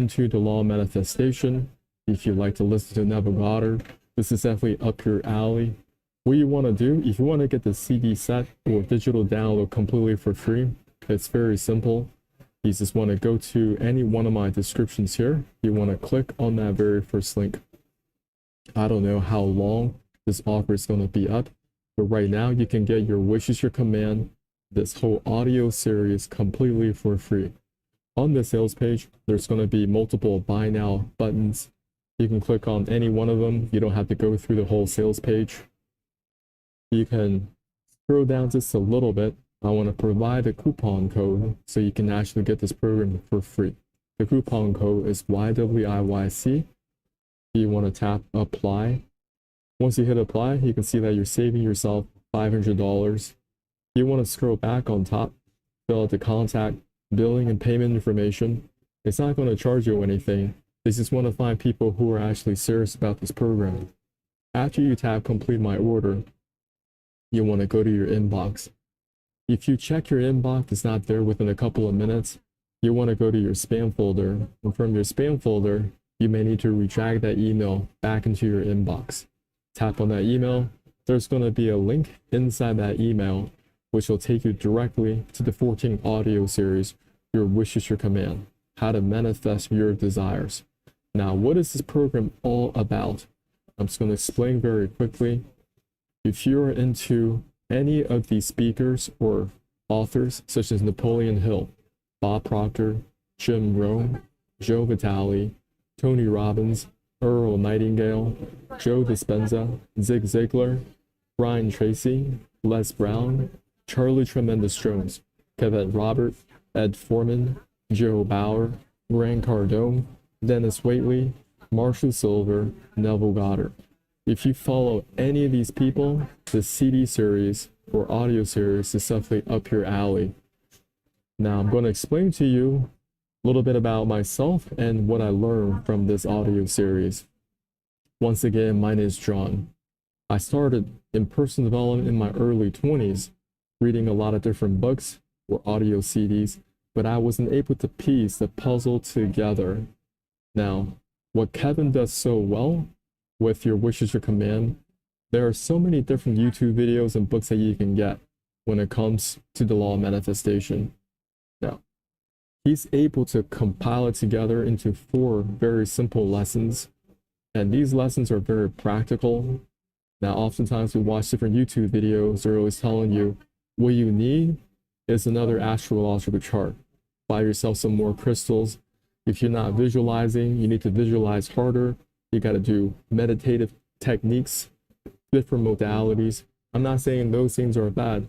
into the law of manifestation. If you like to listen to Navigator, this is definitely up your alley. What you want to do, if you want to get the CD set or digital download completely for free, it's very simple. You just want to go to any one of my descriptions here. You want to click on that very first link. I don't know how long this offer is going to be up, but right now you can get your Wish is Your Command, this whole audio series completely for free. On the sales page, there's going to be multiple buy now buttons. You can click on any one of them. You don't have to go through the whole sales page. You can scroll down just a little bit. I want to provide a coupon code so you can actually get this program for free. The coupon code is YWIYC. You want to tap apply. Once you hit apply, you can see that you're saving yourself $500. You want to scroll back on top, fill out the contact, billing, and payment information. It's not going to charge you anything. They just want to find people who are actually serious about this program. After you tap complete my order, you want to go to your inbox. If you check your inbox, it's not there within a couple of minutes, you want to go to your spam folder. And from your spam folder, you may need to redrag that email back into your inbox. Tap on that email. There's going to be a link inside that email, which will take you directly to the 14 audio series, Your Wish is Your Command, how to manifest your desires. Now, what is this program all about? I'm just going to explain very quickly. If you're into any of these speakers or authors, such as Napoleon Hill, Bob Proctor, Jim Rohn, Joe Vitale, Tony Robbins, Earl Nightingale, Joe Dispenza, Zig Ziglar, Brian Tracy, Les Brown, Charlie Tremendous Jones, Kevin Robert, Ed Foreman, Joe Bauer, Grant Cardone, Dennis Waitley, Marshall Silver, Neville Goddard. If you follow any of these people, the CD series or audio series is definitely up your alley. Now I'm going to explain to you a little bit about myself and what I learned from this audio series. Once again, my name is John. I started in personal development in my early 20s, reading a lot of different books or audio CDs, but I wasn't able to piece the puzzle together. Now, what Kevin does so well with Your Wish is Your Command, there are so many different YouTube videos and books that you can get when it comes to the law of manifestation. Now, he's able to compile it together into 4 very simple lessons, and these lessons are very practical. Now, oftentimes we watch different YouTube videos, they're always telling you what you need is another astrological chart. Buy yourself some more crystals. If you're not visualizing, you need to visualize harder. You got to do meditative techniques, different modalities. I'm not saying those things are bad,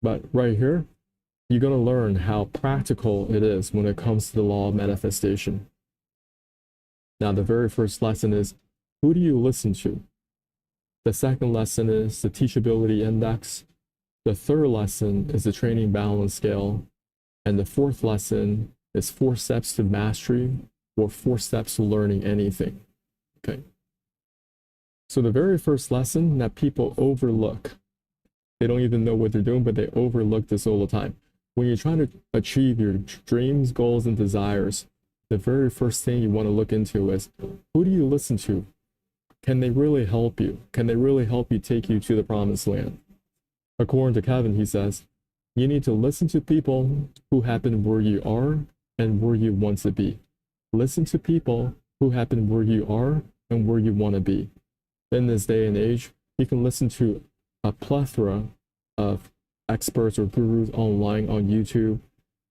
but right here, you're going to learn how practical it is when it comes to the law of manifestation. Now, the very first lesson is, who do you listen to? The second lesson is the Teachability Index. The third lesson is the Training Balance Scale. And the fourth lesson is 4 steps to mastery, or 4 steps to learning anything. Okay. So the very first lesson that people overlook, they don't even know what they're doing, but they overlook this all the time. When you're trying to achieve your dreams, goals, and desires, the very first thing you want to look into is, who do you listen to? Can they really help you? Can they really help you take you to the promised land? According to Kevin, he says, you need to listen to people who have been where you are and where you want to be. Listen to people who have been where you are and where you want to be. In this day and age, you can listen to a plethora of experts or gurus online on YouTube,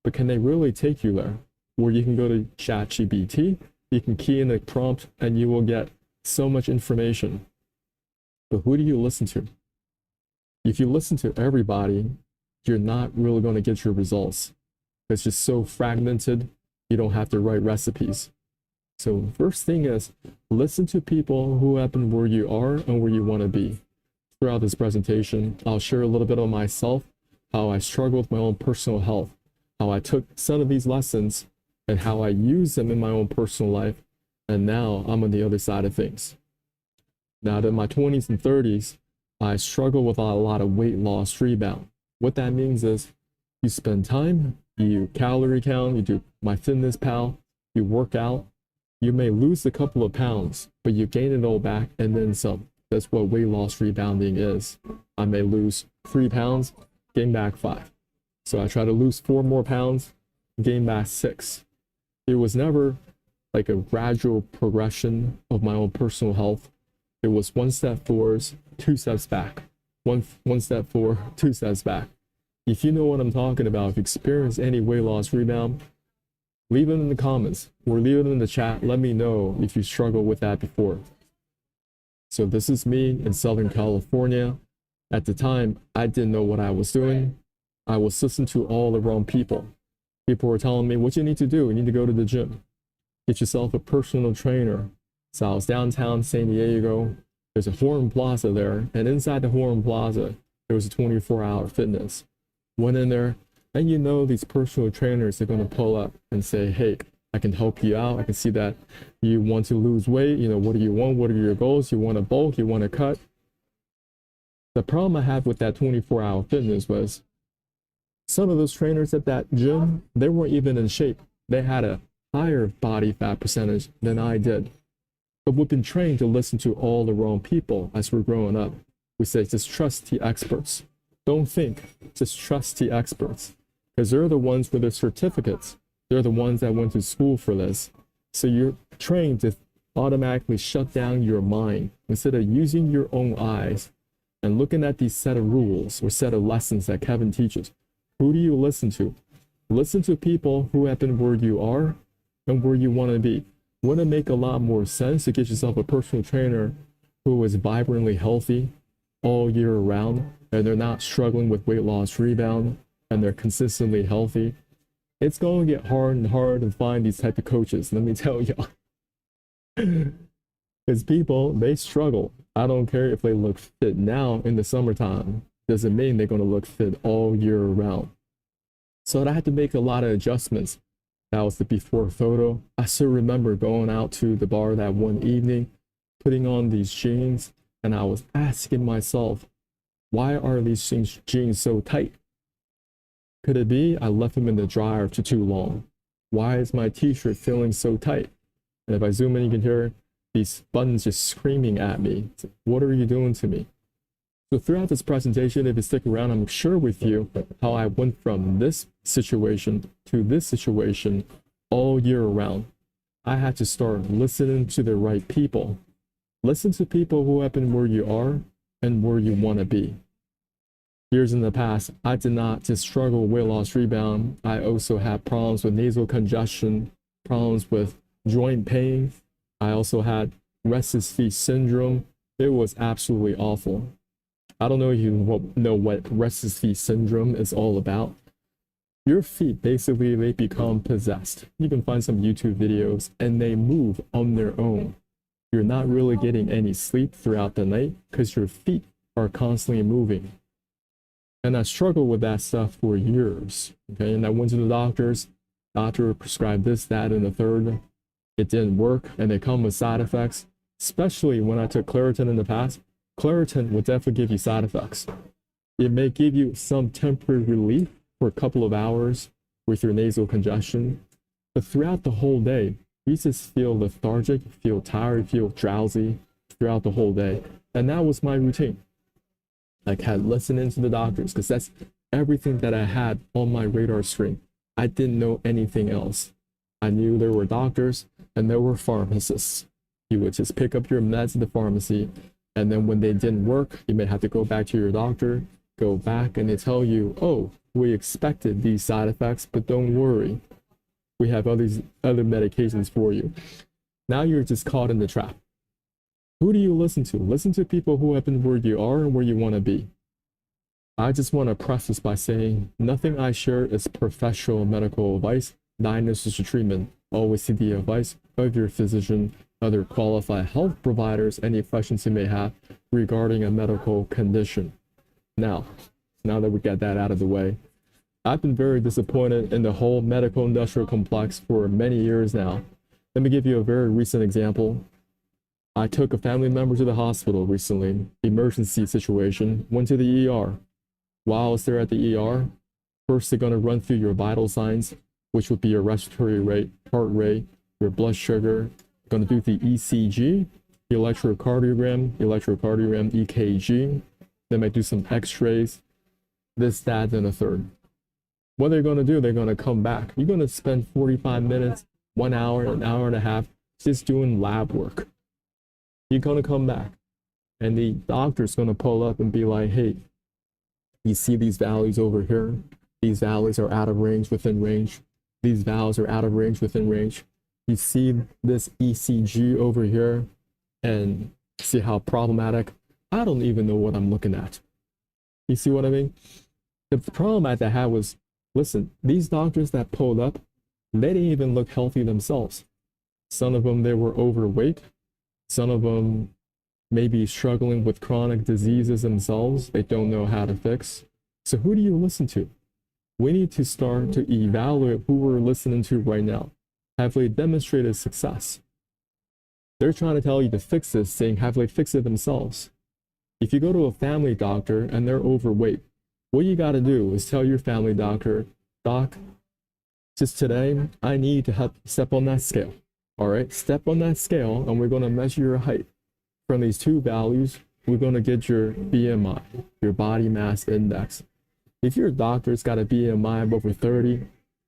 but can they really take you there? Where you can go to ChatGPT, you can key in a prompt, and you will get so much information. But who do you listen to? If you listen to everybody, you're not really going to get your results. It's just so fragmented, you don't have the right recipes. So first thing is, listen to people who have been where you are and where you want to be. Throughout this presentation, I'll share a little bit of myself, how I struggled with my own personal health, how I took some of these lessons and how I use them in my own personal life, and now I'm on the other side of things. Now, in my 20s and 30s, I struggled with a lot of weight loss rebound. What that means is you spend time, you calorie count, you do MyFitnessPal, you work out, You may lose a couple of pounds, but you gain it all back and then some. That's what weight loss rebounding is. I may lose 3 pounds, gain back 5. So I try to lose 4 more pounds, gain back 6. It was never like a gradual progression of my own personal health. It was 1 step forward, 2 steps back. One step forward, 2 steps back. If you know what I'm talking about, if you experience any weight loss rebound, leave it in the comments or leave it in the chat. Let me know if you struggled with that before. So this is me in Southern California. At the time, I didn't know what I was doing. I was listening to all the wrong people. People were telling me what you need to do. You need to go to the gym. Get yourself a personal trainer. So I was downtown San Diego. There's a Horn Plaza there. And inside the Horn Plaza, there was a 24-hour fitness. Went in there, and you know these personal trainers are going to pull up and say, hey, I can help you out. I can see that you want to lose weight. You know, what do you want? What are your goals? You want to bulk? You want to cut? The problem I had with that 24-hour fitness was some of those trainers at that gym, they weren't even in shape. They had a higher body fat percentage than I did. But we've been trained to listen to all the wrong people as we're growing up. We say, just trust the experts. Don't think, just trust the experts. Because they're the ones with the certificates. They're the ones that went to school for this. So you're trained to automatically shut down your mind instead of using your own eyes and looking at these set of rules or set of lessons that Kevin teaches. Who do you listen to? Listen to people who have been where you are and where you want to be. Wouldn't it make a lot more sense to get yourself a personal trainer who is vibrantly healthy all year round, and they're not struggling with weight loss rebound, and they're consistently healthy? It's going to get hard and hard to find these type of coaches, let me tell y'all. Because people, they struggle. I don't care if they look fit now in the summertime. Doesn't mean they're going to look fit all year round. So I had to make a lot of adjustments. That was the before photo. I still remember going out to the bar that one evening, putting on these jeans, and I was asking myself, why are these jeans so tight? Could it be I left them in the dryer for too long? Why is my t-shirt feeling so tight? And if I zoom in, you can hear these buttons just screaming at me. What are you doing to me? So throughout this presentation, if you stick around, I'm sure with you how I went from this situation to this situation all year round. I had to start listening to the right people. Listen to people who have been where you are and where you want to be. Years in the past, I did not just struggle with weight loss rebound. I also had problems with nasal congestion, problems with joint pain. I also had restless feet syndrome. It was absolutely awful. I don't know if you know what restless feet syndrome is all about. Your feet, basically, they become possessed. You can find some YouTube videos, and they move on their own. You're not really getting any sleep throughout the night because your feet are constantly moving. And I struggled with that stuff for years. Okay, and I went to the doctors. Doctor prescribed this, that, and the third. It didn't work, and they come with side effects. Especially when I took Claritin in the past. Claritin will definitely give you side effects. It may give you some temporary relief for a couple of hours with your nasal congestion, but throughout the whole day, you just feel lethargic, feel tired, feel drowsy throughout the whole day. And that was my routine. I had listening to the doctors because that's everything that I had on my radar screen. I didn't know anything else. I knew there were doctors and there were pharmacists. You would just pick up your meds at the pharmacy, and then when they didn't work, you may have to go back to your doctor, go back, and they tell you, oh, we expected these side effects, but don't worry. We have all these other medications for you. Now you're just caught in the trap. Who do you listen to? Listen to people who have been where you are and where you want to be. I just want to preface by saying nothing I share is professional medical advice, diagnosis, or treatment. Always seek the advice of your physician, other qualified health providers, any questions you may have regarding a medical condition. Now that we got that out of the way, I've been very disappointed in the whole medical industrial complex for many years now. Let me give you a very recent example. I took a family member to the hospital recently, emergency situation, went to the ER. While I was there at the ER, first they're going to run through your vital signs, which would be your respiratory rate, heart rate, your blood sugar, Going to do the ECG, electrocardiogram, EKG. They might do some x-rays, this, that, and a third. What they're going to do, they're going to come back. You're going to spend 45 minutes, 1 hour, an hour and a half just doing lab work. You're going to come back, and the doctor's going to pull up and be like, hey, you see these values over here? These values are out of range, within range. These values are out of range, within range. You see this ECG over here, and see how problematic? I don't even know what I'm looking at. You see what I mean? The problem I had was, listen, these doctors that pulled up, they didn't even look healthy themselves. Some of them, they were overweight. Some of them may be struggling with chronic diseases themselves they don't know how to fix. So who do you listen to? We need to start to evaluate who we're listening to right now. Have they demonstrated success? They're trying to tell you to fix this thing. Have they fixed it themselves? If you go to a family doctor and they're overweight, what you got to do is tell your family doctor, Doc, just today, I need to help step on that scale. All right, step on that scale, and we're going to measure your height. From these two values, we're going to get your BMI, your body mass index. If your doctor's got a BMI of over 30,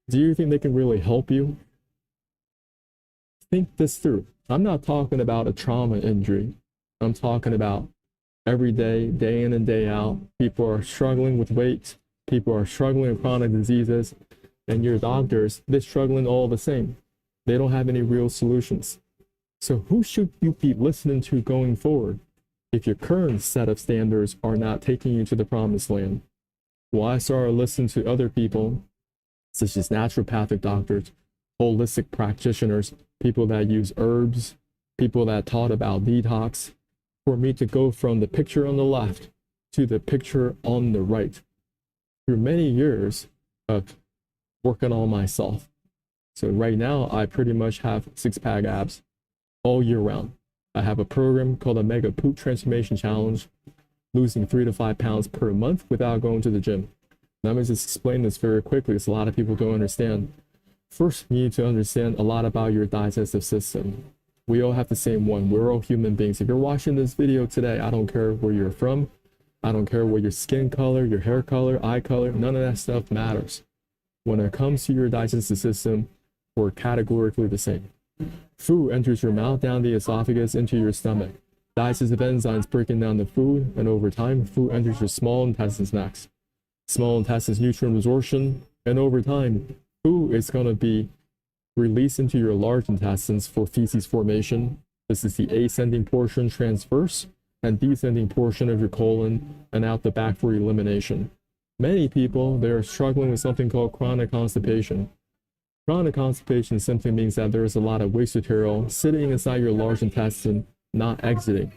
do you think they can really help you? Think this through. I'm not talking about a trauma injury. I'm talking about every day, day in and day out. People are struggling with weight. People are struggling with chronic diseases. And your doctors, they're struggling all the same. They don't have any real solutions. So who should you be listening to going forward if your current set of standards are not taking you to the promised land? Well, I started listening to other people, such as naturopathic doctors, holistic practitioners, people that use herbs, people that taught about detox, for me to go from the picture on the left to the picture on the right through many years of working on myself. So right now, I pretty much have six-pack abs all year round. I have a program called the Mega Poop Transformation Challenge, losing 3 to 5 pounds per month without going to the gym. Let me just explain this very quickly, because a lot of people don't understand. First, you need to understand a lot about your digestive system. We all have the same one. We're all human beings. If you're watching this video today, I don't care where you're from. I don't care what your skin color, your hair color, eye color, none of that stuff matters. When it comes to your digestive system, we're categorically the same. Food enters your mouth, down the esophagus, into your stomach. Digestive enzymes breaking down the food, and over time, food enters your small intestines next. Small intestines nutrient absorption, and over time, food is going to be released into your large intestines for feces formation. This is the ascending portion transverse, and descending portion of your colon, and out the back for elimination. Many people, they are struggling with something called chronic constipation. Chronic constipation simply means that there is a lot of waste material sitting inside your large intestine, not exiting.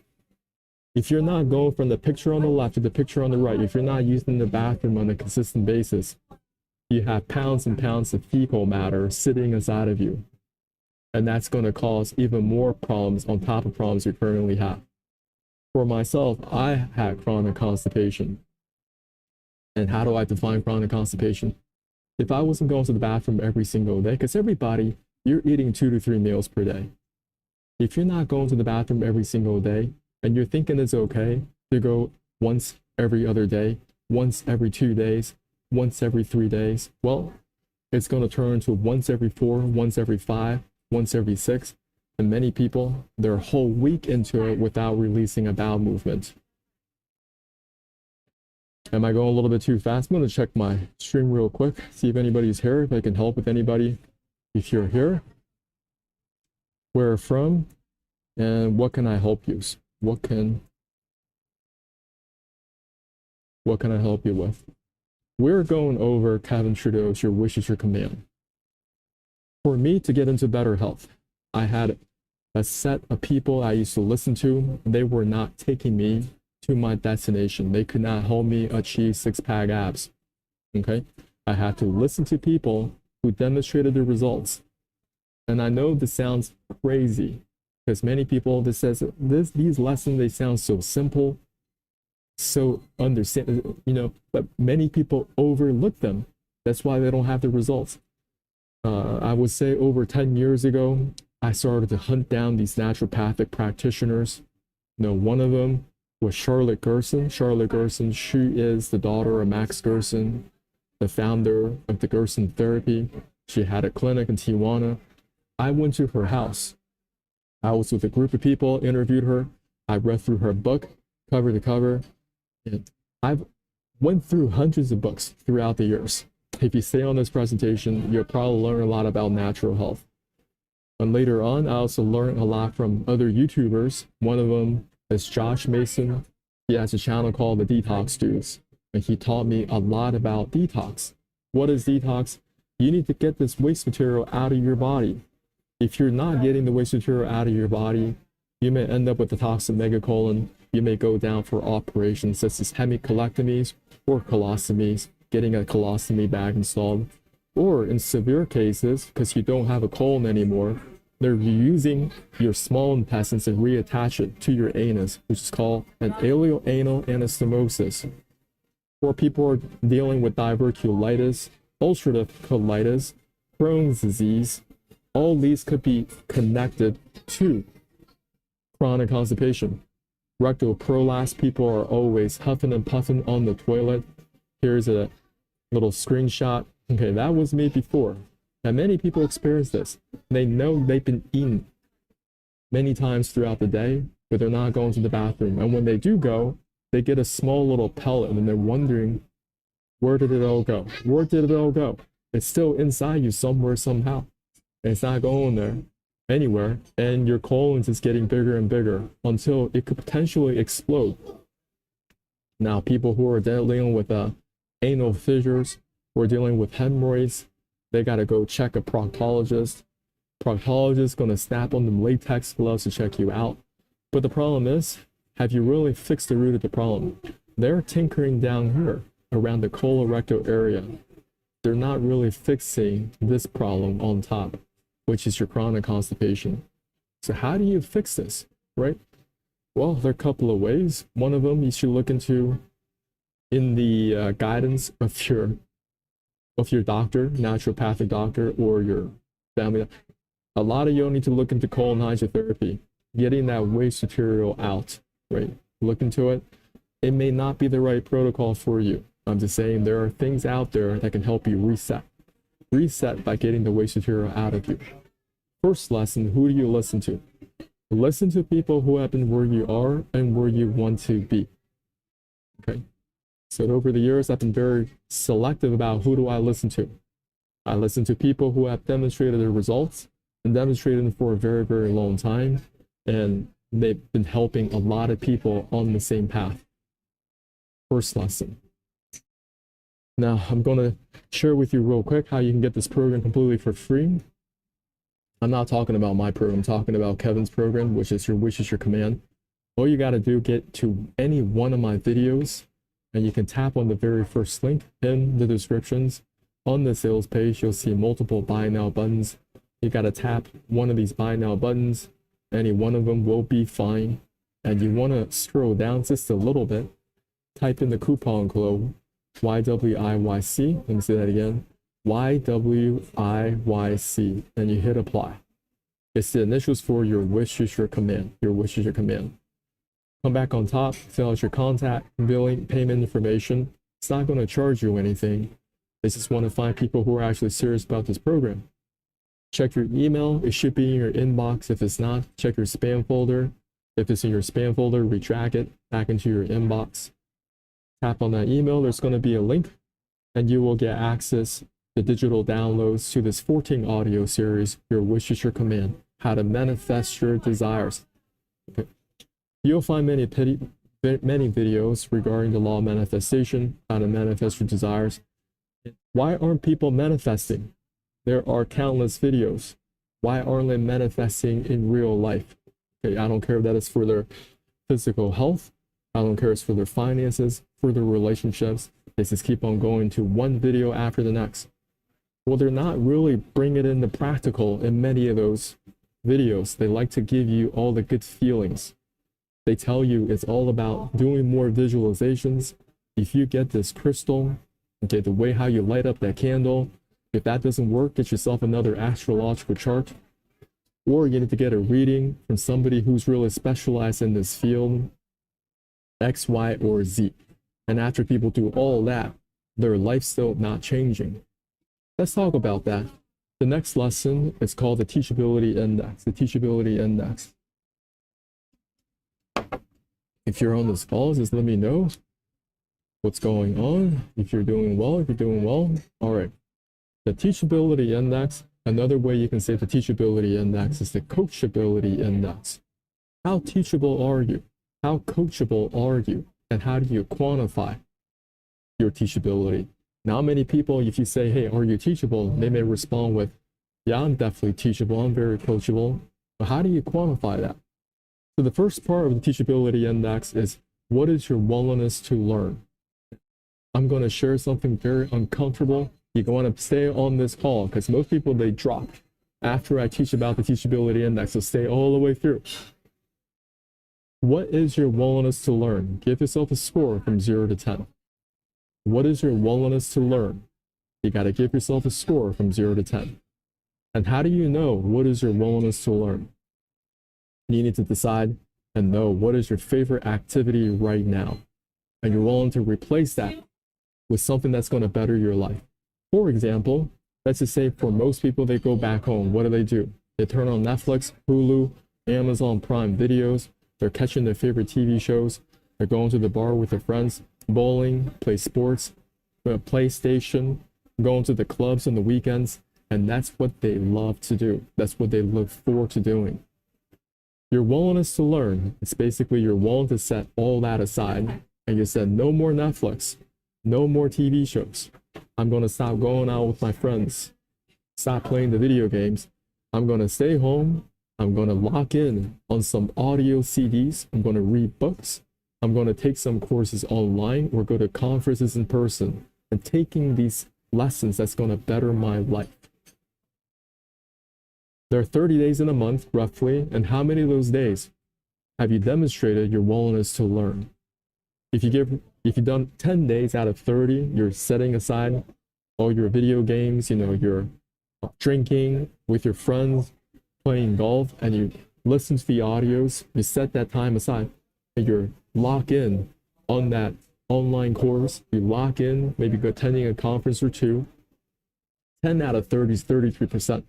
If you're not going from the picture on the left to the picture on the right, if you're not using the bathroom on a consistent basis, you have pounds and pounds of fecal matter sitting inside of you. And that's going to cause even more problems on top of problems you currently have. For myself, I had chronic constipation. And how do I define chronic constipation? If I wasn't going to the bathroom every single day, because everybody, you're eating 2 to 3 meals per day. If you're not going to the bathroom every single day, and you're thinking it's okay to go once every other day, once every 2 days, once every 3 days, well, it's going to turn into once every 4, once every 5, once every 6, and many people, they're a whole week into it without releasing a bowel movement. Am I going a little bit too fast? I'm going to check my stream real quick, see if anybody's here, if I can help with anybody. If you're here, where from, and what can I help you? What can I help you with? We're going over Kevin Trudeau's Your Wish is Your Command. For me to get into better health, I had a set of people I used to listen to. They were not taking me to my destination. They could not help me achieve six-pack abs. Okay? I had to listen to people who demonstrated the results. And I know this sounds crazy, because many people, these lessons, they sound so simple, so understand, but many people overlook them. That's why they don't have the results. I would say over 10 years ago, I started to hunt down these naturopathic practitioners. One of them was Charlotte Gerson. Charlotte Gerson, she is the daughter of Max Gerson, the founder of the Gerson therapy. She had a clinic in Tijuana. I went to her house. I was with a group of people, interviewed her. I read through her book, cover to cover. And I've went through hundreds of books throughout the years. If you stay on this presentation, you'll probably learn a lot about natural health. And later on, I also learned a lot from other YouTubers. One of them is Josh Mason. He has a channel called The Detox Dudes. And he taught me a lot about detox. What is detox? You need to get this waste material out of your body. If you're not getting the waste material out of your body, you may end up with a toxic megacolon. You may go down for operations such as hemicolectomies or colostomies, getting a colostomy bag installed. Or in severe cases, because you don't have a colon anymore, they're using your small intestines and reattach it to your anus, which is called an ileoanal anastomosis. Or people are dealing with diverticulitis, ulcerative colitis, Crohn's disease. All these could be connected to chronic constipation. Rectal prolapse, people are always huffing and puffing on the toilet. Here's a little screenshot. Okay, that was me before. And many people experience this. They know they've been eaten many times throughout the day, but they're not going to the bathroom. And when they do go, they get a small little pellet and they're wondering, where did it all go? Where did it all go? It's still inside you somewhere, somehow. And it's not going there anywhere. And your colon is getting bigger and bigger until it could potentially explode. Now, people who are dealing with anal fissures, who are dealing with hemorrhoids, they got to go check a proctologist. Proctologist going to snap on them latex gloves to check you out. But the problem is, have you really fixed the root of the problem? They're tinkering down here around the colorectal area. They're not really fixing this problem on top, which is your chronic constipation. So how do you fix this, right? Well, there are a couple of ways. One of them you should look into in the guidance of your doctor, naturopathic doctor, or your family. A lot of you need to look into colon hydrotherapy, getting that waste material out, right? Look into it. It may not be the right protocol for you. I'm just saying there are things out there that can help you reset. Reset by getting the waste material out of you. First lesson, who do you listen to? Listen to people who have been where you are and where you want to be. Okay. So over the years, I've been very selective about who do I listen to. I listen to people who have demonstrated their results and demonstrated them for a very, very long time. And they've been helping a lot of people on the same path. First lesson. Now, I'm going to share with you real quick how you can get this program completely for free. I'm not talking about my program, I'm talking about Kevin's program, which is Your Wish is Your Command. All you got to do, get to any one of my videos, and you can tap on the very first link in the descriptions. On the sales page, you'll see multiple buy now buttons. You got to tap one of these buy now buttons. Any one of them will be fine. And you want to scroll down just a little bit. Type in the coupon code YWIYC. Let me say that again. YWIYC. And you hit apply. It's the initials for Your Wish is Your Command. Your Wish is Your Command. Come back on top, fill out your contact, billing, payment information. It's not going to charge you anything. They just want to find people who are actually serious about this program. Check your email. It should be in your inbox. If it's not, check your spam folder. If it's in your spam folder, retract it back into your inbox. Tap on that email. There's going to be a link, and you will get access to digital downloads to this 14 audio series, Your Wish is Your Command, How to Manifest Your Desires. Okay. You'll find many videos regarding the law of manifestation, how to manifest your desires. Why aren't people manifesting? There are countless videos. Why aren't they manifesting in real life? Okay, I don't care if that is for their physical health. I don't care if it's for their finances, for their relationships. They just keep on going to one video after the next. Well, they're not really bringing it into practical in many of those videos. They like to give you all the good feelings. They tell you it's all about doing more visualizations. If you get this crystal, okay, the way how you light up that candle, if that doesn't work, get yourself another astrological chart. or you need to get a reading from somebody who's really specialized in this field, X, Y, or Z. And after people do all that, their life's still not changing. Let's talk about that. The next lesson is called the Teachability Index. The Teachability Index. If you're on this call, just let me know what's going on. If you're doing well, All right. The Teachability Index, another way you can say the Teachability Index is the Coachability Index. How teachable are you? How coachable are you? And how do you quantify your teachability? Now, many people, if you say, hey, are you teachable? They may respond with, yeah, I'm definitely teachable. I'm very coachable. But how do you quantify that? So the first part of the Teachability Index is, what is your willingness to learn? I'm going to share something very uncomfortable. You're going to stay on this call because most people, they drop after I teach about the Teachability Index. So stay all the way through. What is your willingness to learn? Give yourself a score from 0 to 10. What is your willingness to learn? You got to give yourself a score from 0 to 10. And how do you know what is your willingness to learn? You need to decide and know what is your favorite activity right now. And you're willing to replace that with something that's going to better your life. For example, let's just say for most people, they go back home. What do? They turn on Netflix, Hulu, Amazon Prime videos. They're catching their favorite TV shows. They're going to the bar with their friends, bowling, play sports, PlayStation, going to the clubs on the weekends. And that's what they love to do. That's what they look forward to doing. Your willingness to learn is basically you're willing to set all that aside. And you said, no more Netflix, no more TV shows. I'm going to stop going out with my friends, stop playing the video games. I'm going to stay home. I'm going to lock in on some audio CDs. I'm going to read books. I'm going to take some courses online or go to conferences in person and taking these lessons that's going to better my life. There are 30 days in a month, roughly, and how many of those days have you demonstrated your willingness to learn? If you've done 10 days out of 30, you're setting aside all your video games, you're drinking with your friends, playing golf, and you listen to the audios, you set that time aside, and you're locked in on that online course, you lock in, maybe attending a conference or two, 10 out of 30 is 33%.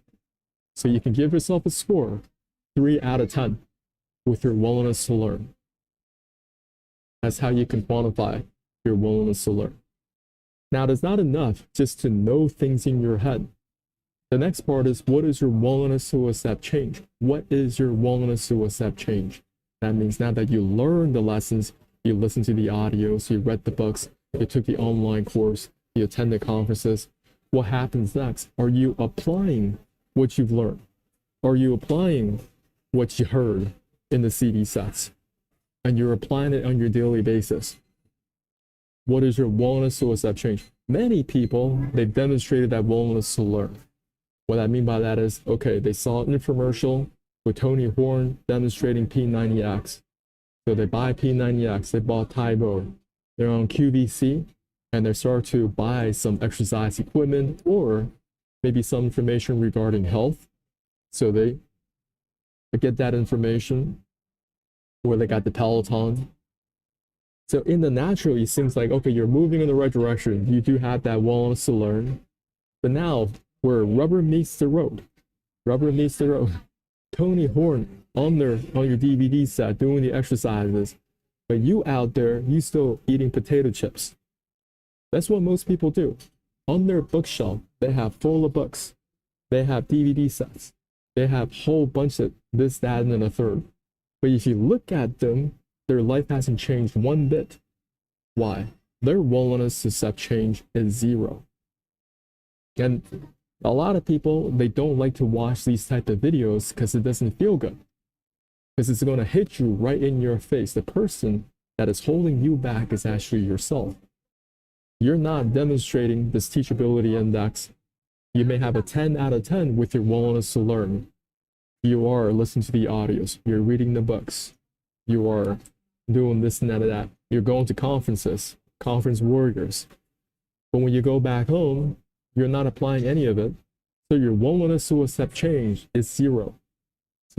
So you can give yourself a score, 3 out of 10, with your willingness to learn. That's how you can quantify your willingness to learn. Now, it's not enough just to know things in your head. The next part is, what is your willingness to accept change? What is your willingness to accept change? That means now that you learned the lessons, you listened to the audios, you read the books, you took the online course, you attended conferences. What happens next? Are you applying what you've learned? Are you applying what you heard in the CD sets? And you're applying it on your daily basis. What is your willingness to accept change? Many people, they've demonstrated that willingness to learn. What I mean by that is, okay, they saw an infomercial with Tony Horn demonstrating P90X. So they buy P90X, they bought Tybo. They're on QVC, and they start to buy some exercise equipment or maybe some information regarding health. So they get that information, or they got the Peloton. So in the natural, it seems like, okay, you're moving in the right direction. You do have that willingness to learn. But now, where rubber meets the road, Tony Horn on your DVD set doing the exercises, but you out there, you still eating potato chips. That's what most people do. On their bookshelf, they have full of books. They have DVD sets. They have a whole bunch of this, that, and then a third. But if you look at them, their life hasn't changed one bit. Why? Their willingness to accept change is 0. And a lot of people, they don't like to watch these type of videos because it doesn't feel good. Because it's going to hit you right in your face. The person that is holding you back is actually yourself. You're not demonstrating this teachability index. You may have a 10 out of 10 with your willingness to learn. You are listening to the audios. You're reading the books. You are doing this and that. You're going to conferences, conference warriors. But when you go back home, you're not applying any of it. So your willingness to accept change is 0.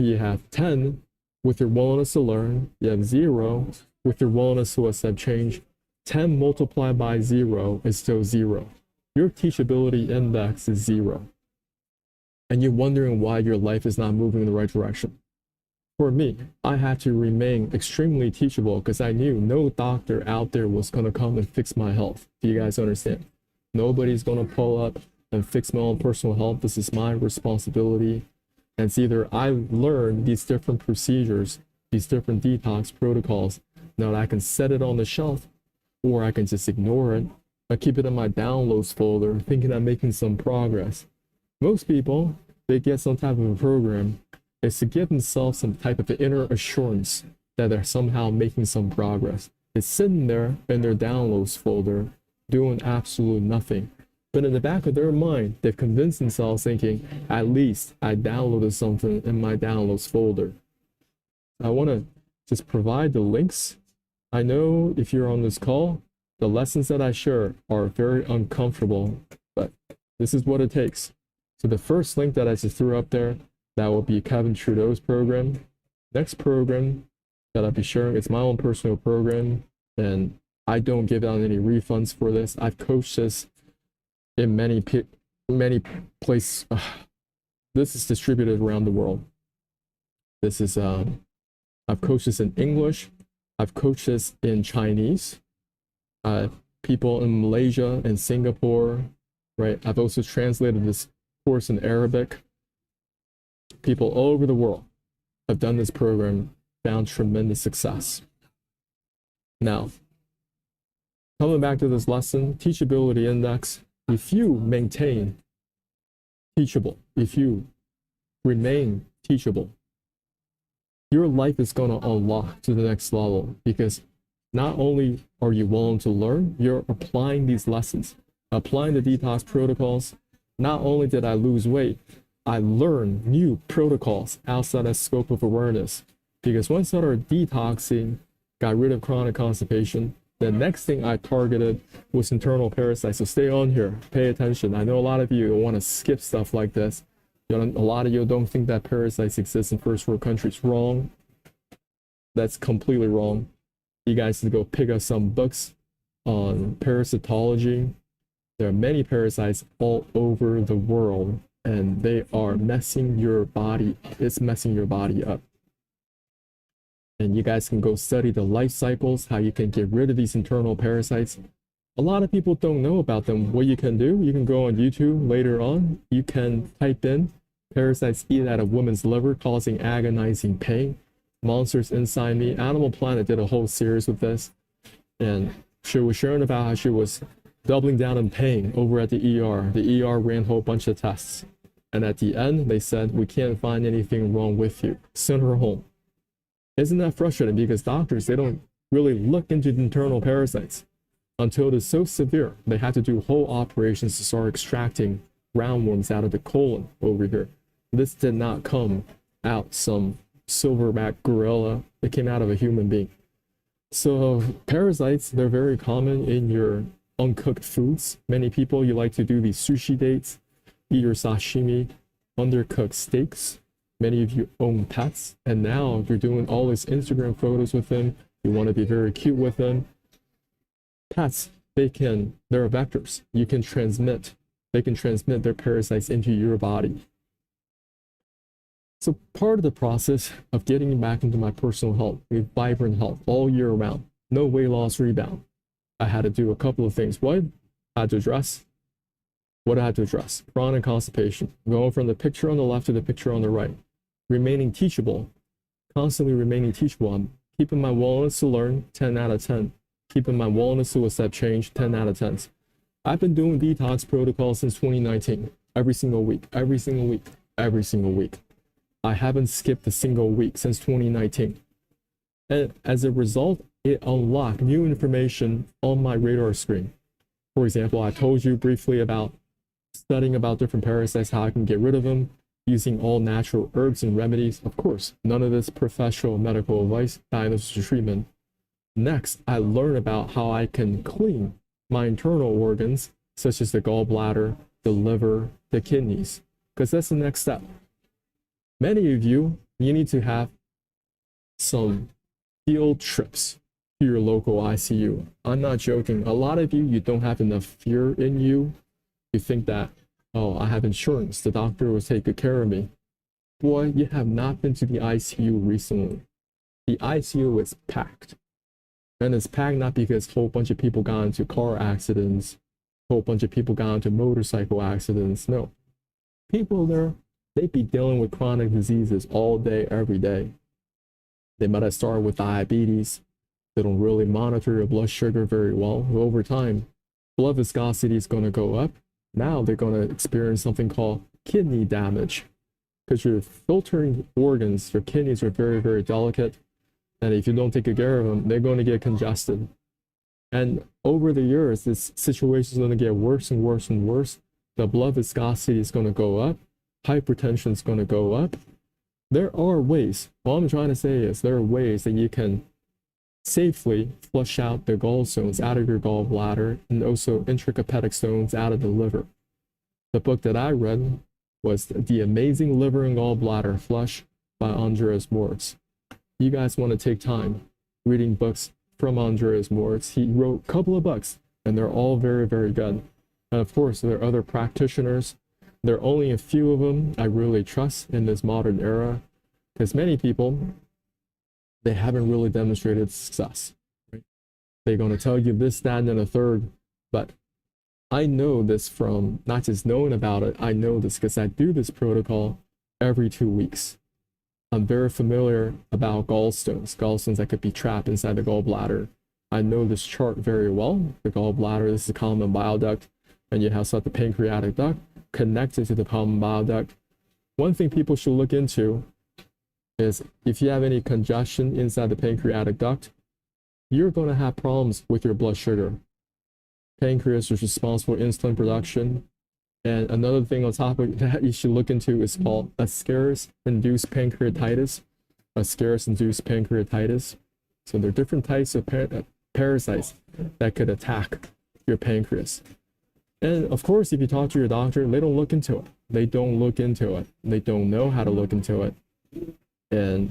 You have 10 with your willingness to learn. You have 0 with your willingness to accept change. 10 multiplied by 0 is still 0. Your teachability index is 0. And you're wondering why your life is not moving in the right direction. For me, I had to remain extremely teachable because I knew no doctor out there was going to come and fix my health. Do you guys understand? Nobody's going to pull up and fix my own personal health. This is my responsibility. And it's either I learn these different procedures, these different detox protocols, now that I can set it on the shelf, or I can just ignore it. I keep it in my downloads folder, thinking I'm making some progress. Most people, they get some type of a program, is to give themselves some type of inner assurance that they're somehow making some progress. It's sitting there in their downloads folder, doing absolute nothing. But in the back of their mind, they've convinced themselves thinking, at least I downloaded something in my downloads folder. I want to just provide the links. I know if you're on this call, the lessons that I share are very uncomfortable, but this is what it takes. So the first link that I just threw up there, that will be Kevin Trudeau's program. Next program that I'll be sharing is my own personal program, and I don't give out any refunds for this. I've coached this in many places. This is distributed around the world. This is I've coached this in English. I've coached this in Chinese. People in Malaysia and Singapore, right? I've also translated this course in Arabic. People all over the world have done this program, found tremendous success. Now, coming back to this lesson, teachability index, if you maintain teachable, if you remain teachable, your life is going to unlock to the next level, because not only are you willing to learn, you're applying these lessons, applying the detox protocols. Not only did I lose weight, I learned new protocols outside the scope of awareness. Because once I started detoxing, got rid of chronic constipation, the next thing I targeted was internal parasites. So stay on here, pay attention. I know a lot of you want to skip stuff like this. A lot of you don't think that parasites exist in first world countries. Wrong. That's completely wrong. You guys need to go pick up some books on parasitology. There are many parasites all over the world, and they are messing your body. It's messing your body up. And you guys can go study the life cycles, how you can get rid of these internal parasites. A lot of people don't know about them. What you can do, you can go on YouTube later on. You can type in parasites eat at a woman's liver causing agonizing pain. Monsters inside me. Animal Planet did a whole series with this. And she was sharing about how she was doubling down in pain over at the ER. The ER ran a whole bunch of tests. And at the end, they said, we can't find anything wrong with you. Send her home. Isn't that frustrating? Because doctors, they don't really look into the internal parasites until it is so severe. They had to do whole operations to start extracting roundworms out of the colon over here. This did not come out some silverback gorilla. It came out of a human being. So parasites, they're very common in your uncooked foods. Many people, you like to do these sushi dates, eat your sashimi, undercooked steaks. Many of you own pets, and now you're doing all these Instagram photos with them. You want to be very cute with them. Pets, they're vectors. They can transmit their parasites into your body. So part of the process of getting back into my personal health, a vibrant health all year round, no weight loss rebound, I had to do a couple of things. What I had to address? Chronic constipation. Going from the picture on the left to the picture on the right. Remaining teachable, constantly remaining teachable. I'm keeping my willingness to learn, 10 out of 10. Keeping my willingness to accept change, 10 out of 10. I've been doing detox protocols since 2019, every single week. I haven't skipped a single week since 2019. And as a result, it unlocked new information on my radar screen. For example, I told you briefly about studying about different parasites, how I can get rid of them, using all natural herbs and remedies. Of course, none of this professional medical advice, diagnosis, or treatment. Next, I learned about how I can clean my internal organs, such as the gallbladder, the liver, the kidneys, because that's the next step. Many of you you need to have some field trips to your local ICU. I'm not joking. A lot of you, you don't have enough fear in you. You think that, oh, I have insurance. The doctor will take good care of me. Boy, you have not been to the ICU recently. The ICU is packed. And it's packed not because a whole bunch of people got into car accidents, a whole bunch of people got into motorcycle accidents. No. People there, they be dealing with chronic diseases all day, every day. They might have started with diabetes. They don't really monitor your blood sugar very well. Over time, blood viscosity is going to go up. Now they're going to experience something called kidney damage because your filtering organs, your kidneys are very, very delicate. And if you don't take good care of them, they're going to get congested. And over the years, this situation is going to get worse and worse and worse. The blood viscosity is going to go up. Hypertension is going to go up. There are ways. What I'm trying to say is there are ways that you can safely flush out the gallstones out of your gallbladder and also intrahepatic stones out of the liver. The book that I read was The Amazing Liver and Gallbladder Flush by Andreas Moritz. You guys want to take time reading books from Andreas Moritz. He wrote a couple of books and they're all very, very good. And of course, there are other practitioners. There are only a few of them I really trust in this modern era because many people, they haven't really demonstrated success. Right? They're going to tell you this, that, and a third, but I know this from not just knowing about it, I know this because I do this protocol every 2 weeks. I'm very familiar about gallstones that could be trapped inside the gallbladder. I know this chart very well. The gallbladder, this is a common bile duct, and you have the pancreatic duct connected to the common bile duct. One thing people should look into is if you have any congestion inside the pancreatic duct, you're going to have problems with your blood sugar. Pancreas is responsible for insulin production. And another thing on top of that you should look into is called Ascaris-induced pancreatitis. Ascaris-induced pancreatitis. So there are different types of parasites that could attack your pancreas. And of course, if you talk to your doctor, they don't look into it. They don't look into it. They don't know how to look into it. And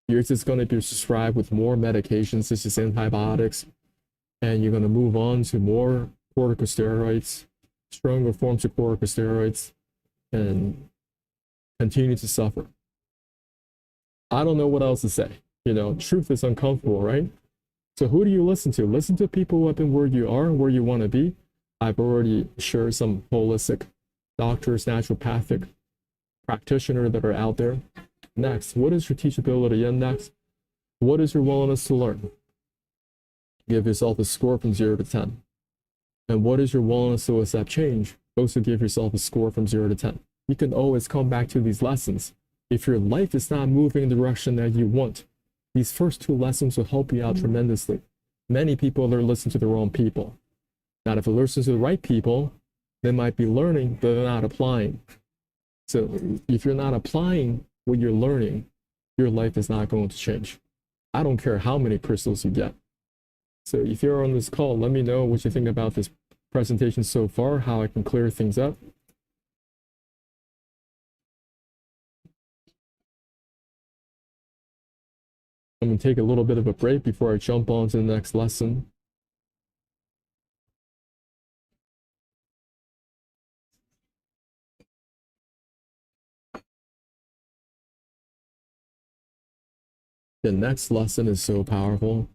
you're just going to be prescribed with more medications, such as antibiotics. And you're going to move on to more corticosteroids, stronger forms of corticosteroids, and continue to suffer. I don't know what else to say. You know, truth is uncomfortable, right? So who do you listen to? Listen to people who have been where you are and where you want to be. I've already shared some holistic doctors, naturopathic practitioners that are out there. Next, what is your teachability index? What is your willingness to learn? Give yourself a score from 0 to 10. And what is your willingness to accept change? Also give yourself a score from 0 to 10. You can always come back to these lessons. If your life is not moving in the direction that you want, these first 2 lessons will help you out tremendously. Many people are listening to the wrong people. Now, if you listen to the right people, they might be learning, but they're not applying. So if you're not applying what you're learning, your life is not going to change. I don't care how many crystals you get. So if you're on this call, let me know what you think about this presentation so far, how I can clear things up. I'm going to take a little bit of a break before I jump on to the next lesson. The next lesson is so powerful.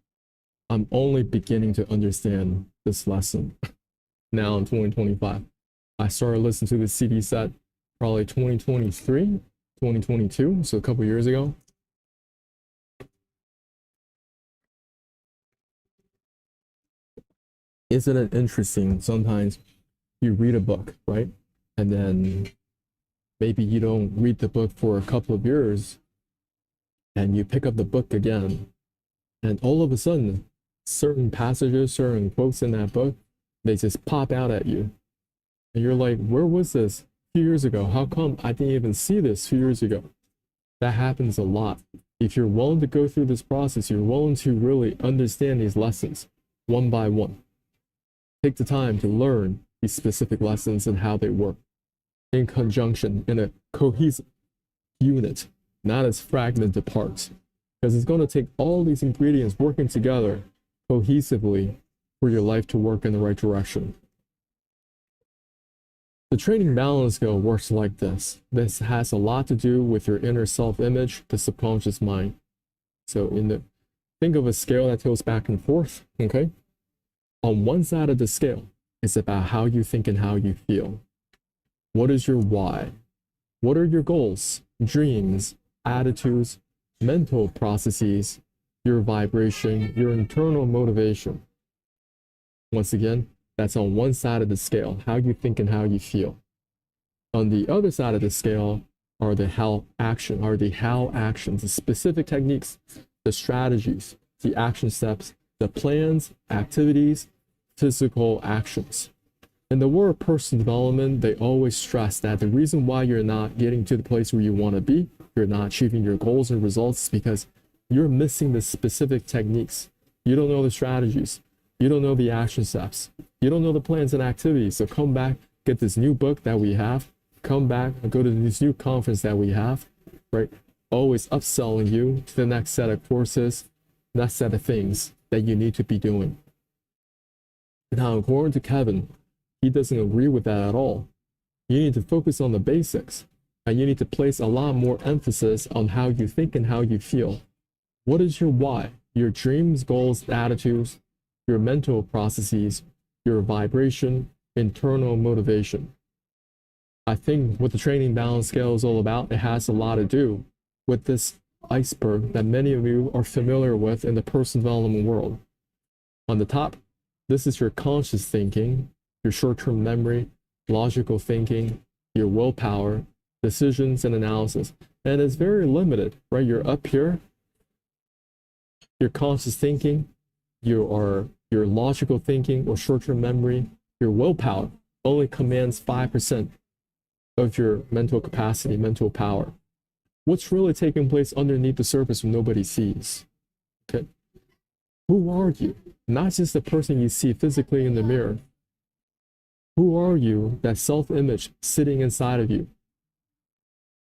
I'm only beginning to understand this lesson now in 2025. I started listening to the CD set probably 2023, 2022, so a couple years ago. Isn't it interesting? Sometimes you read a book, right? And then maybe you don't read the book for a couple of years and you pick up the book again. And all of a sudden, certain passages, certain quotes in that book, they just pop out at you. And you're like, where was this a few years ago? How come I didn't even see this a few years ago? That happens a lot. If you're willing to go through this process, you're willing to really understand these lessons one by one. Take the time to learn these specific lessons and how they work in conjunction, in a cohesive unit. not as fragmented parts. Because it's going to take all these ingredients working together cohesively for your life to work in the right direction. The training balance scale works like this. This has a lot to do with your inner self-image, the subconscious mind. So think of a scale that goes back and forth, okay? On one side of the scale, it's about how you think and how you feel. What is your why? What are your goals, dreams, attitudes, mental processes, your vibration, your internal motivation? Once again, that's on one side of the scale, how you think and how you feel. On the other side of the scale are the how actions, the specific techniques, the strategies, the action steps, the plans, activities, physical actions. In the world of personal development, they always stress that the reason why you're not getting to the place where you want to be, you're not achieving your goals and results, is because you're missing the specific techniques. You don't know the strategies. You don't know the action steps. You don't know the plans and activities. So come back, get this new book that we have, come back and go to this new conference that we have, right? Always upselling you to the next set of courses, next set of things that you need to be doing. Now, according to Kevin, he doesn't agree with that at all. You need to focus on the basics, and you need to place a lot more emphasis on how you think and how you feel. What is your why? Your dreams, goals, attitudes, your mental processes, your vibration, internal motivation. I think what the training balance scale is all about, it has a lot to do with this iceberg that many of you are familiar with in the personal development world. On the top, this is your conscious thinking, your short-term memory, logical thinking, your willpower, decisions and analysis. And it's very limited, right? You're up here, your conscious thinking, your logical thinking or short-term memory, your willpower only commands 5% of your mental capacity, mental power. What's really taking place underneath the surface when nobody sees? Okay. Who are you? Not just the person you see physically in the mirror. Who are you, that self-image sitting inside of you?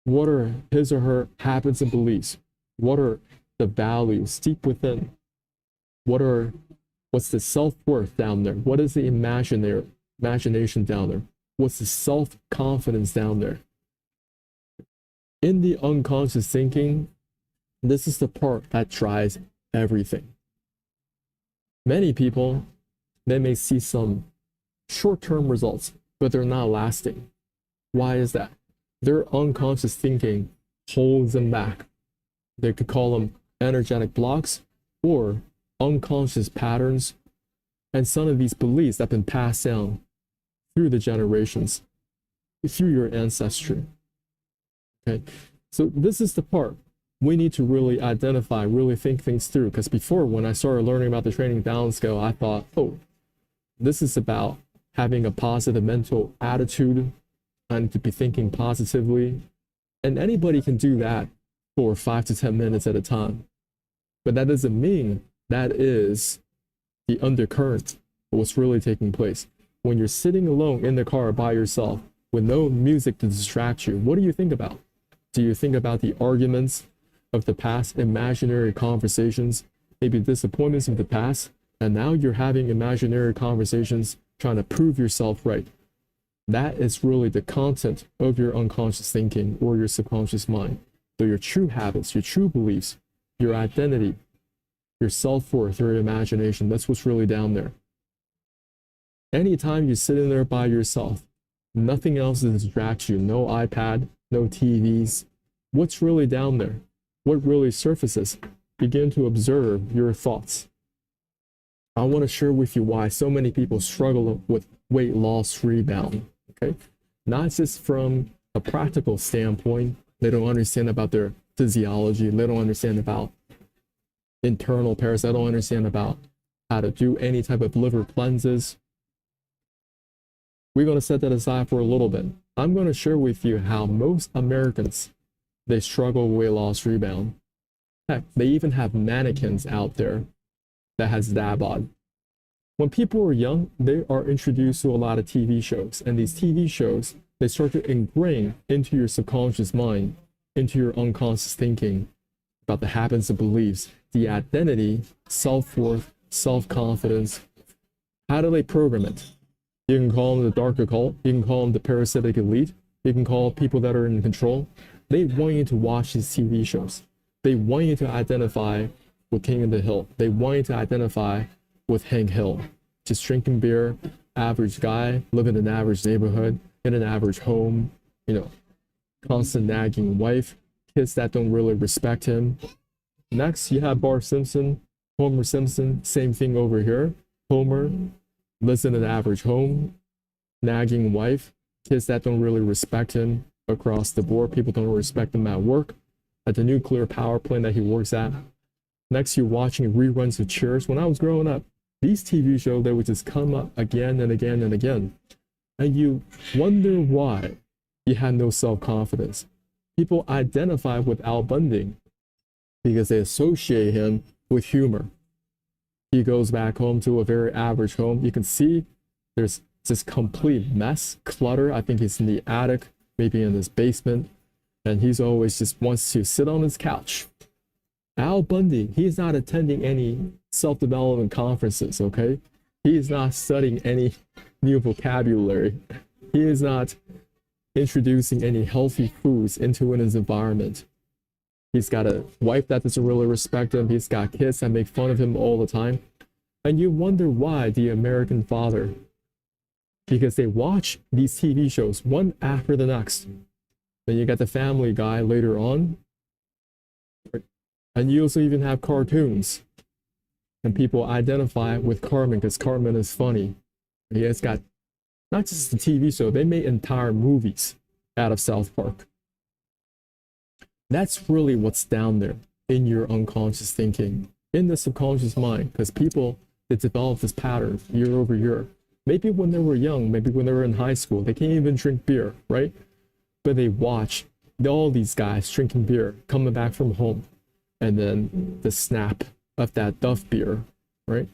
What are his or her habits and beliefs? What are the values deep within? What's the self-worth down there? What is the imagination down there? What's the self-confidence down there? In the unconscious thinking, this is the part that drives everything. Many people, they may see some short-term results, but they're not lasting. Why is that? Their unconscious thinking holds them back. They could call them energetic blocks or unconscious patterns, and some of these beliefs that have been passed down through the generations, through your ancestry. Okay, so this is the part we need to really identify, really think things through. Because before, when I started learning about the training balance scale, I thought, oh, this is about having a positive mental attitude. I need to be thinking positively. And anybody can do that for 5 to 10 minutes at a time. But that doesn't mean that is the undercurrent of what's really taking place. When you're sitting alone in the car by yourself with no music to distract you, what do you think about? Do you think about the arguments of the past, imaginary conversations, maybe disappointments of the past, and now you're having imaginary conversations trying to prove yourself right? That is really the content of your unconscious thinking or your subconscious mind. So your true habits, your true beliefs, your identity, your self-worth, your imagination, that's what's really down there. Anytime you sit in there by yourself, nothing else distracts you, no iPad, no TVs, what's really down there? What really surfaces? Begin to observe your thoughts. I want to share with you why so many people struggle with weight loss rebound, okay? Not just from a practical standpoint, they don't understand about their physiology, they don't understand about internal parasites, they don't understand about how to do any type of liver cleanses. We're going to set that aside for a little bit. I'm going to share with you how most Americans, they struggle with weight loss rebound. Heck, they even have mannequins out there that has that bod. When people are young, they are introduced to a lot of TV shows, and these TV shows, they start to ingrain into your subconscious mind into your unconscious thinking about the habits and beliefs, the identity, self-worth, self-confidence. How do they program it? You can call them the dark occult, you can call them the parasitic elite, you can call people that are in control. They want you to watch these TV shows. They want you to identify with King of the Hill. They want you to identify with Hank Hill. Just drinking beer, average guy, living in an average neighborhood, in an average home, constant nagging wife, kids that don't really respect him. Next, you have Bart Simpson, Homer Simpson, same thing over here. Homer lives in an average home, nagging wife, kids that don't really respect him across the board. People don't respect him at work, at the nuclear power plant that he works at. Next, you're watching reruns of Cheers. When I was growing up, these TV shows, they would just come up again and again and again. And you wonder why you had no self-confidence. People identify with Al Bundy because they associate him with humor. He goes back home to a very average home. You can see there's this complete mess, clutter. I think he's in the attic, maybe in his basement. And he's always just wants to sit on his couch. Al Bundy, he's not attending any self-development conferences, okay? He is not studying any new vocabulary. He is not introducing any healthy foods into his environment. He's got a wife that doesn't really respect him. He's got kids that make fun of him all the time. And you wonder why the American father, because they watch these TV shows one after the next. Then you got the Family Guy later on. And you also even have cartoons. And people identify with Cartman because Cartman is funny. He has got not just the TV show, they made entire movies out of South Park. That's really what's down there in your unconscious thinking, in the subconscious mind, because people, they develop this pattern year over year. Maybe when they were young, maybe when they were in high school, they can't even drink beer, right? But they watch all these guys drinking beer, coming back from home, and then the snap of that Duff beer, right?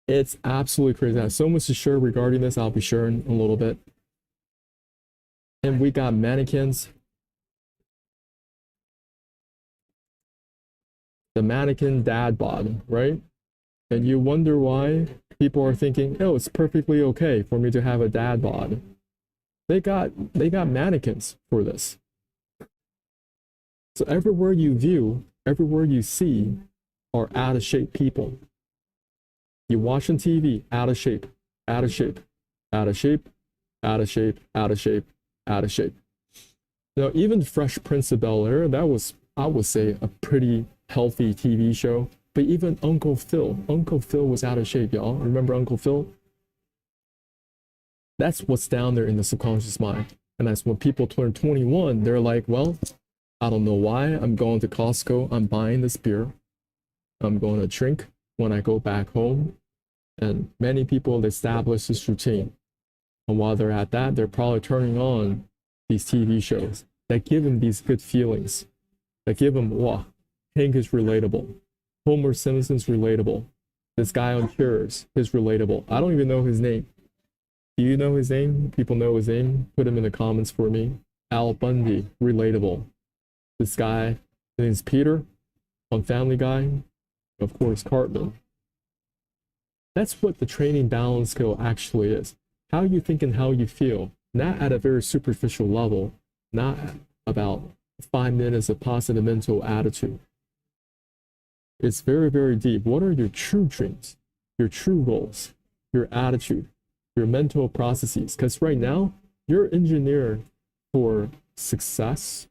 It's absolutely crazy. I have so much to share regarding this. I'll be sharing a little bit. And we got mannequins. The mannequin dad bod, right? And you wonder why people are thinking, oh, it's perfectly okay for me to have a dad bod. They got mannequins for this. So everywhere you view, everywhere you see are out of shape people. You watch on TV, out of shape, out of shape, out of shape, out of shape, out of shape, out of shape. Now, even Fresh Prince of Bel-Air, that was, I would say, a pretty healthy TV show. But even Uncle Phil was out of shape, y'all. Remember Uncle Phil? That's what's down there in the subconscious mind. And that's when people turn 21, they're like, well, I don't know why. I'm going to Costco, I'm buying this beer. I'm going to drink when I go back home. And many people establish this routine. And while they're at that, they're probably turning on these TV shows that give them these good feelings. That give them, wow, Hank is relatable. Homer Simpson's relatable. This guy on Cheers is relatable. I don't even know his name. Do you know his name? People know his name? Put him in the comments for me. Al Bundy, relatable. This guy, his name's Peter on Family Guy. Of course, Cartman. That's what the training balance skill actually is. How you think and how you feel. Not at a very superficial level. Not about 5 minutes of positive mental attitude. It's very, very deep. What are your true dreams, your true goals, your attitude, your mental processes? Because right now, you're engineered for success,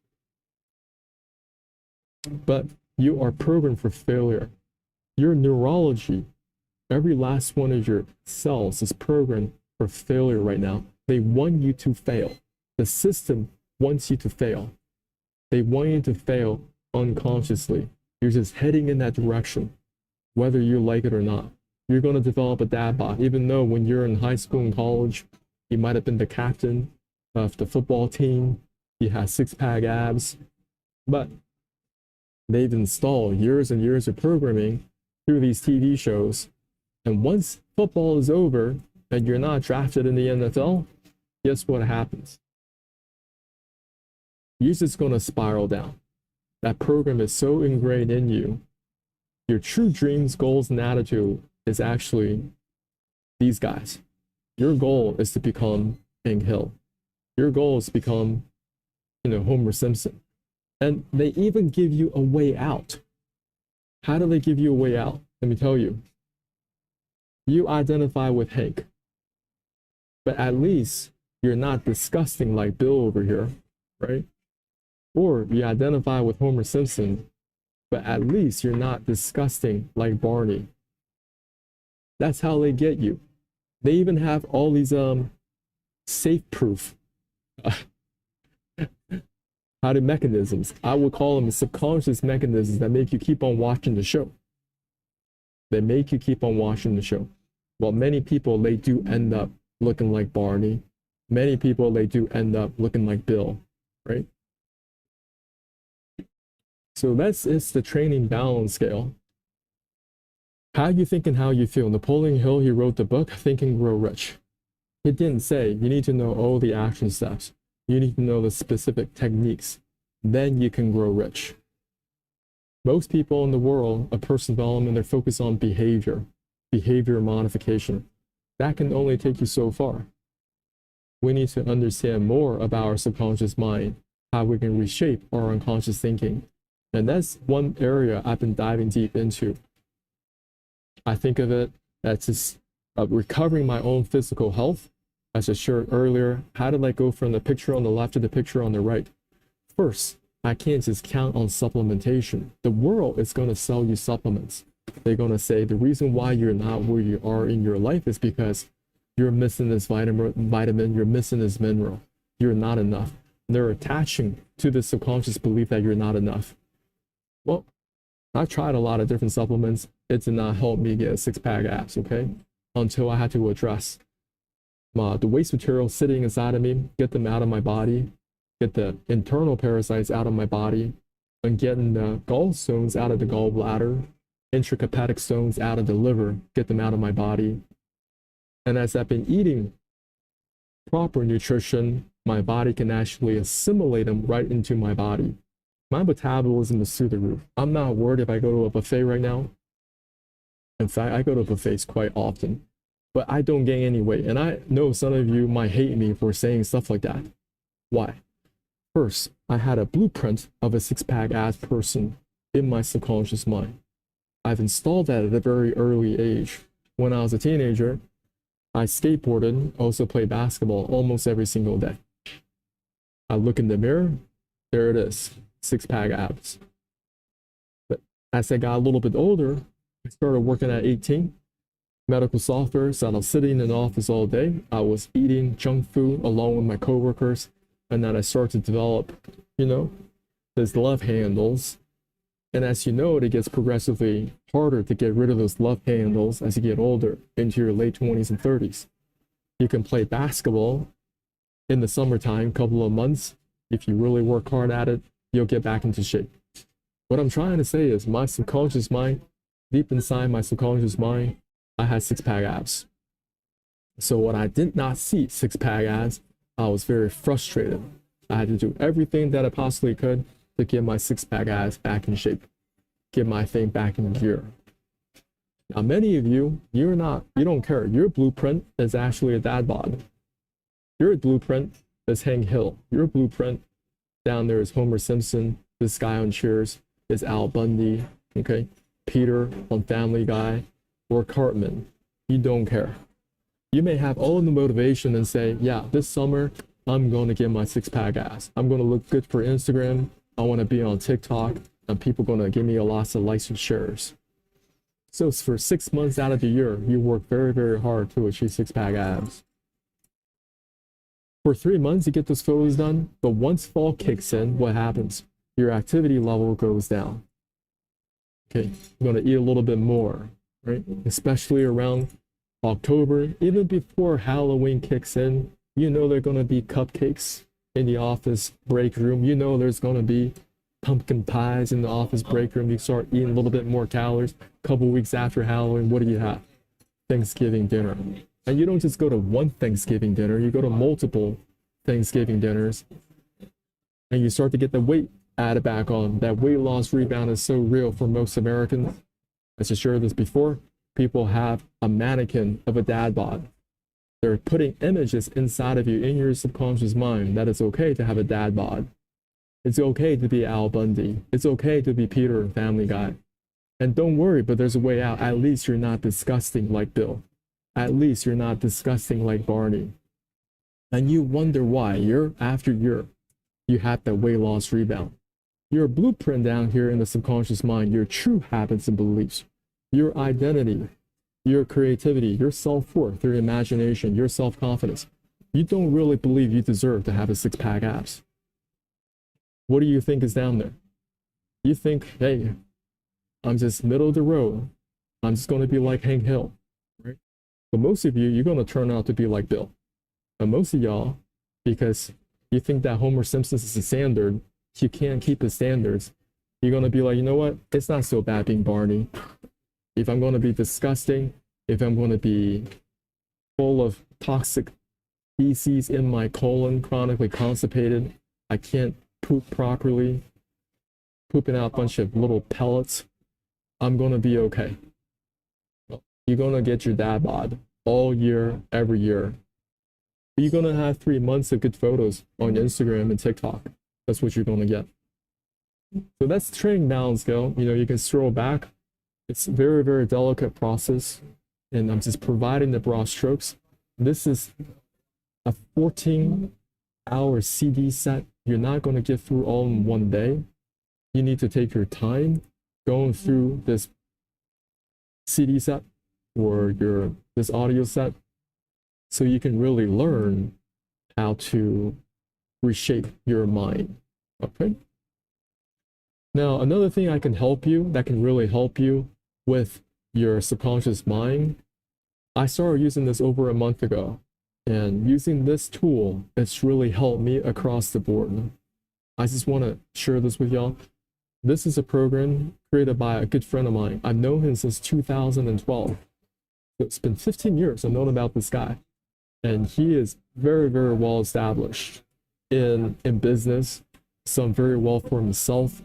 but you are programmed for failure. Your neurology, every last one of your cells is programmed for failure right now. They want you to fail. The system wants you to fail. They want you to fail unconsciously. You're just heading in that direction, whether you like it or not. You're going to develop a dad bod, even though when you're in high school and college, you might have been the captain of the football team. You had six-pack abs, but they've installed years and years of programming through these TV shows. And once football is over and you're not drafted in the NFL, guess what happens? you're just going to spiral down. That program is so ingrained in you. Your true dreams, goals, and attitude is actually these guys. Your goal is to become Hank Hill. Your goal is to become, Homer Simpson. And they even give you a way out. How do they give you a way out? Let me tell you. You identify with Hank, but at least you're not disgusting like Bill over here, right? Or you identify with Homer Simpson, but at least you're not disgusting like Barney. That's how they get you. They even have all these safe proof mechanisms. I would call them subconscious mechanisms that make you keep on watching the show. They make you keep on watching the show. Well, many people, they do end up looking like Barney. Many people, they do end up looking like Bill, right? So it's the training balance scale. How you think and how you feel. Napoleon Hill, he wrote the book, Think and Grow Rich. He didn't say you need to know all the action steps. You need to know the specific techniques. Then you can grow rich. Most people in the world of personal development, they're focused on behavior modification. That can only take you so far. We need to understand more about our subconscious mind, how we can reshape our unconscious thinking. And that's one area I've been diving deep into. I think of it as just recovering my own physical health. As I shared earlier, how did I go from the picture on the left to the picture on the right? First, I can't just count on supplementation. The world is going to sell you supplements. They're going to say the reason why you're not where you are in your life is because you're missing this vitamin, you're missing this mineral. You're not enough. And they're attaching to the subconscious belief that you're not enough. Well, I tried a lot of different supplements. It did not help me get a six-pack abs, okay? Until I had to address the waste material sitting inside of me, get them out of my body, get the internal parasites out of my body, and getting the gallstones out of the gallbladder, intrahepatic stones out of the liver, get them out of my body. And as I've been eating proper nutrition, my body can actually assimilate them right into my body. My metabolism is through the roof. I'm not worried if I go to a buffet right now. In fact, I go to buffets quite often, but I don't gain any weight. And I know some of you might hate me for saying stuff like that. Why? First, I had a blueprint of a six-pack ass person in my subconscious mind. I've installed that at a very early age. When I was a teenager, I skateboarded, also played basketball almost every single day. I look in the mirror, there it is, six-pack abs. But as I got a little bit older, I started working at 18, medical software, so I was sitting in an office all day. I was eating junk food along with my coworkers, and then I started to develop, these love handles. And as you know, it gets progressively harder to get rid of those love handles as you get older into your late 20s and 30s. You can play basketball in the summertime, couple of months. If you really work hard at it, you'll get back into shape. What I'm trying to say is my subconscious mind, deep inside my subconscious mind, I had six-pack abs. So when I did not see six-pack abs, I was very frustrated. I had to do everything that I possibly could to get my six-pack abs back in shape, get my thing back in gear. Now, many of you, you don't care. Your blueprint is actually a dad bod. Your blueprint is Hank Hill. Your blueprint down there is Homer Simpson. This guy on Cheers is Al Bundy. Okay, Peter on Family Guy, or Cartman. You don't care. You may have all the motivation and say, yeah, this summer, I'm going to get my six-pack ass. I'm going to look good for Instagram. I want to be on TikTok, and people are going to give me lots of likes and shares. So for 6 months out of the year, you work very, very hard to achieve six-pack abs. For 3 months, you get those photos done, but once fall kicks in, what happens? Your activity level goes down. Okay, you're going to eat a little bit more, right? Especially around October, even before Halloween kicks in, you know there are going to be cupcakes in the office break room. You know there's going to be pumpkin pies in the office break room. You start eating a little bit more calories. A couple weeks after Halloween, what do you have? Thanksgiving dinner. And you don't just go to one Thanksgiving dinner, you go to multiple Thanksgiving dinners. and you start to get the weight added back on. That weight loss rebound is so real for most Americans. As I shared this before, people have a mannequin of a dad bod. They're putting images inside of you in your subconscious mind that it's okay to have a dad bod. It's okay to be Al Bundy. It's okay to be Peter, Family Guy. And don't worry, but there's a way out. At least you're not disgusting like Bill. At least you're not disgusting like Barney. And you wonder why year after year you have that weight loss rebound. Your blueprint down here in the subconscious mind, your true habits and beliefs, your identity, your creativity, your self-worth, your imagination, your self-confidence. You don't really believe you deserve to have a six-pack abs. What do you think is down there? You think, hey, I'm just middle of the road. I'm just going to be like Hank Hill, right? But most of you, you're going to turn out to be like Bill. And most of y'all, because you think that Homer Simpson is a standard, you can't keep the standards. You're going to be like, you know what? It's not so bad being Barney. If I'm going to be disgusting, if I'm going to be full of toxic feces in my colon, chronically constipated, I can't poop properly, pooping out a bunch of little pellets, I'm going to be okay. Well, you're going to get your dad bod all year, every year. You're going to have 3 months of good photos on Instagram and TikTok. That's what you're going to get. So that's training balance scale. You know, you can scroll back. It's a very, very delicate process. And I'm just providing the broad strokes. This is a 14-hour CD set. You're not going to get through all in one day. You need to take your time going through this CD set or this audio set so you can really learn how to reshape your mind. Okay? Now, another thing I can help you, that can really help you with your subconscious mind, I started using this over a month ago. And using this tool, it's really helped me across the board. I just want to share this with y'all. This is a program created by a good friend of mine. I've known him since 2012. It's been 15 years I've known about this guy. And he is very, very well established in business, some very well for himself.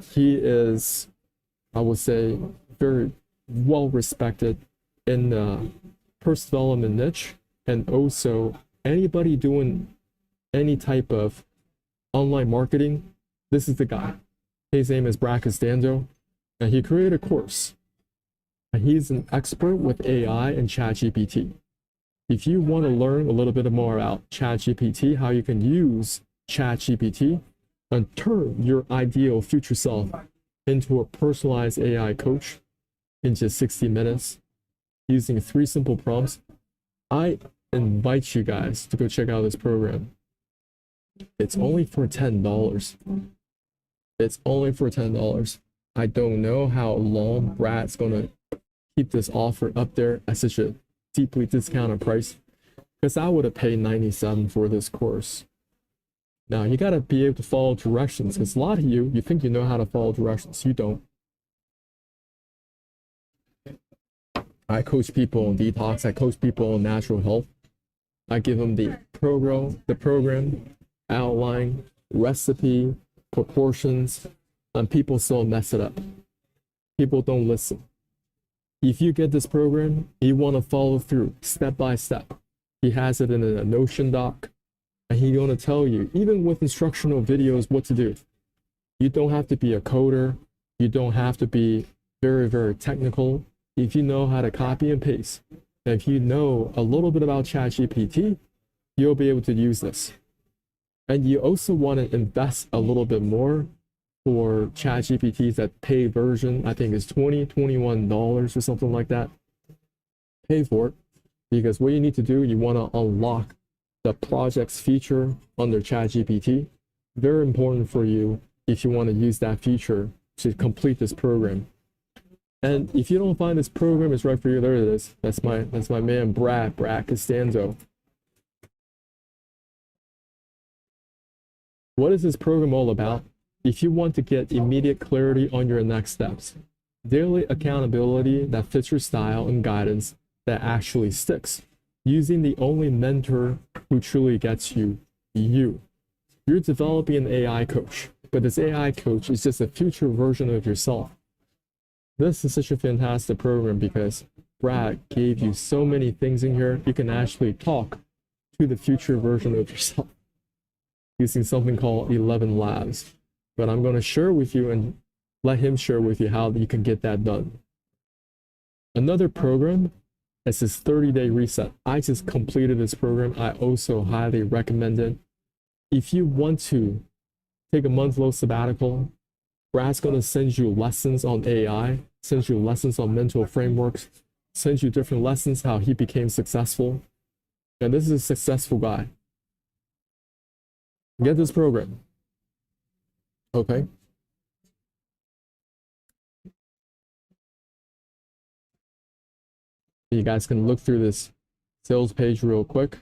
He is, I would say, very well respected in the personal development niche, and also anybody doing any type of online marketing, this is the guy. His name is Brad Costanzo, and he created a course. And he's an expert with AI and ChatGPT. If you want to learn a little bit more about ChatGPT, how you can use ChatGPT and turn your ideal future self into a personalized AI coach in just 60 minutes using 3 simple prompts, I invite you guys to go check out this program. It's only for $10. It's only for $10. I don't know how long Brad's going to keep this offer up there at such a deeply discounted price, because I would have paid $97 for this course. Now, you got to be able to follow directions, because a lot of you think you know how to follow directions. You don't. I coach people on detox. I coach people on natural health. I give them the program, outline, recipe, proportions, and people still mess it up. People don't listen. If you get this program, you want to follow through step by step. He has it in a Notion doc, and he's going to tell you, even with instructional videos, what to do. You don't have to be a coder. You don't have to be very, very technical. If you know how to copy and paste, and if you know a little bit about ChatGPT, you'll be able to use this. And you also want to invest a little bit more for ChatGPT's that paid version. I think it's $21 or something like that. Pay for it, because what you need to do, you want to unlock the projects feature under ChatGPT. Very important for you if you want to use that feature to complete this program. And if you don't find this program is right for you, there it is. That's my man Brad Costanzo. What is this program all about? If you want to get immediate clarity on your next steps, daily accountability that fits your style and guidance that actually sticks, using the only mentor who truly gets you, you. You're developing an AI coach, but this AI coach is just a future version of yourself. This is such a fantastic program because Brad gave you so many things in here. You can actually talk to the future version of yourself using something called 11 Labs. But I'm going to share with you and let him share with you how you can get that done. Another program is this 30-day reset. I just completed this program. I also highly recommend it. If you want to take a month-long sabbatical, Brad's going to send you lessons on AI, send you lessons on mental frameworks, send you different lessons how he became successful. And this is a successful guy. Get this program. Okay. You guys can look through this sales page real quick.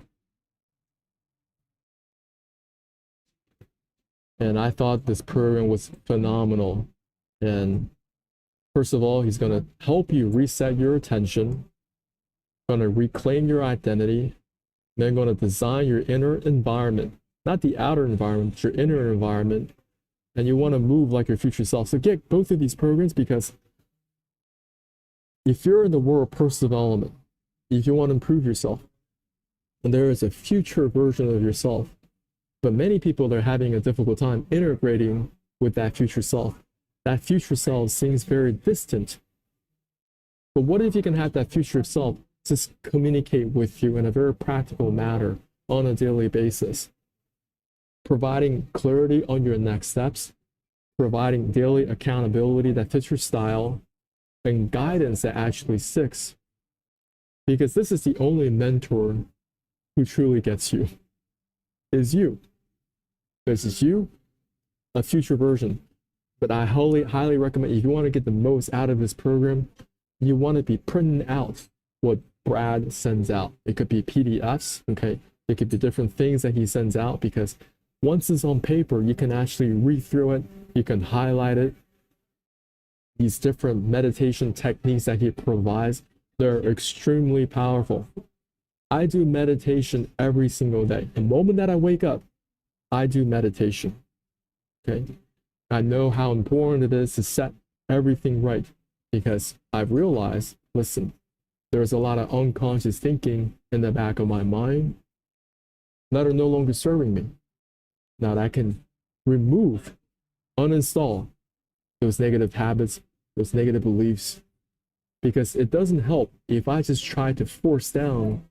And I thought this program was phenomenal. And first of all, he's going to help you reset your attention, going to reclaim your identity, then going to design your inner environment, not the outer environment, but your inner environment. And you want to move like your future self. So get both of these programs because if you're in the world of personal development, if you want to improve yourself, and there is a future version of yourself, but many people are having a difficult time integrating with that future self. That future self seems very distant. But what if you can have that future self just communicate with you in a very practical manner on a daily basis, providing clarity on your next steps, providing daily accountability that fits your style, and guidance that actually sticks. Because this is the only mentor who truly gets you, is you. This is you, a future version. But I highly recommend, if you want to get the most out of this program, you want to be printing out what Brad sends out. It could be PDFs, okay? It could be different things that he sends out because once it's on paper, you can actually read through it, you can highlight it. These different meditation techniques that he provides, they're extremely powerful. I do meditation every single day. The moment that I wake up, I do meditation, okay? I know how important it is to set everything right because I've realized, listen, there's a lot of unconscious thinking in the back of my mind that are no longer serving me. Now that I can remove, uninstall those negative habits, those negative beliefs, because it doesn't help if I just try to force down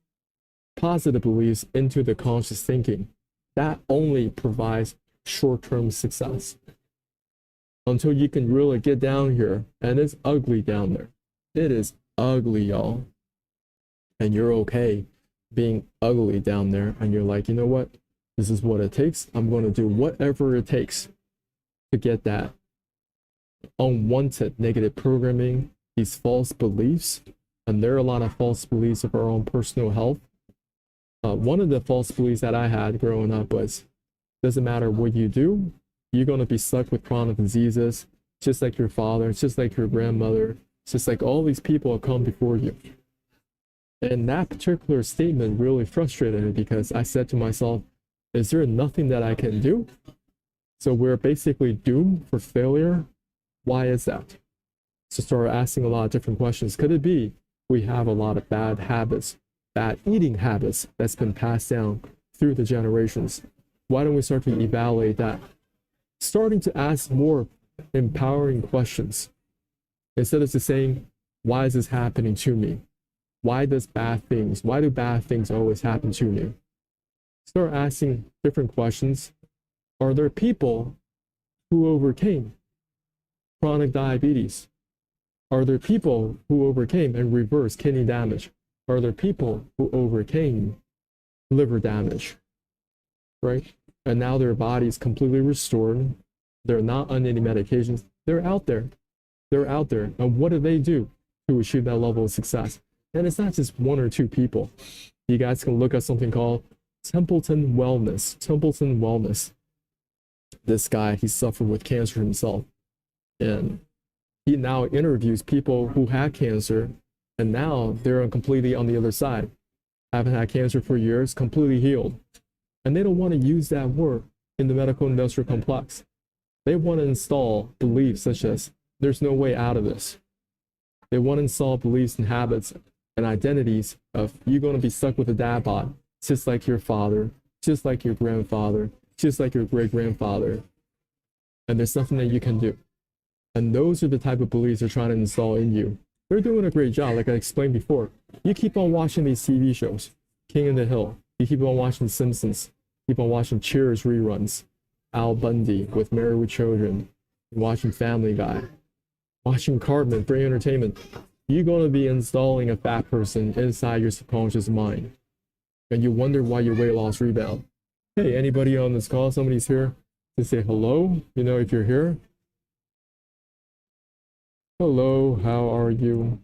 positive beliefs into the conscious thinking. That only provides short-term success until you can really get down here, and it's ugly down there. It is ugly, y'all. And you're okay being ugly down there, and you're like, you know what? This is what it takes. I'm going to do whatever it takes to get that unwanted negative programming, these false beliefs. And there are a lot of false beliefs of our own personal health. One of the false beliefs that I had growing up was, doesn't matter what you do, you're going to be stuck with chronic diseases, just like your father, just like your grandmother, just like all these people have come before you. And that particular statement really frustrated me because I said to myself, is there nothing that I can do? So we're basically doomed for failure. Why is that? So start asking a lot of different questions. Could it be we have a lot of bad habits, bad eating habits that's been passed down through the generations? Why don't we start to evaluate that? Starting to ask more empowering questions instead of just saying, why is this happening to me? Why do bad things always happen to me? Start asking different questions. Are there people who overcame chronic diabetes? Are there people who overcame and reversed kidney damage? Are there people who overcame liver damage? Right? And now their body is completely restored. They're not on any medications. They're out there. They're out there. And what do they do to achieve that level of success? And it's not just one or two people. You guys can look at something called Templeton Wellness. Templeton Wellness. This guy, he suffered with cancer himself. And he now interviews people who had cancer, and now they're completely on the other side. Haven't had cancer for years, completely healed. And they don't want to use that word. in the medical industrial complex. They want to install beliefs such as there's no way out of this. They want to install beliefs and habits and identities of you're going to be stuck with a dad bod, just like your father, just like your grandfather, just like your great-grandfather. And there's nothing that you can do. And those are the type of beliefs they're trying to install in you. They're doing a great job, like I explained before. You keep on watching these TV shows, King of the Hill. You keep on watching The Simpsons. Keep on watching Cheers reruns. Al Bundy with Married with Children. Watching Family Guy. Watching Cartman for entertainment. You're going to be installing a fat person inside your subconscious mind. And you wonder why your weight loss rebound. Hey, anybody on this call? Somebody's here to say hello? You know, if you're here. Hello, how are you?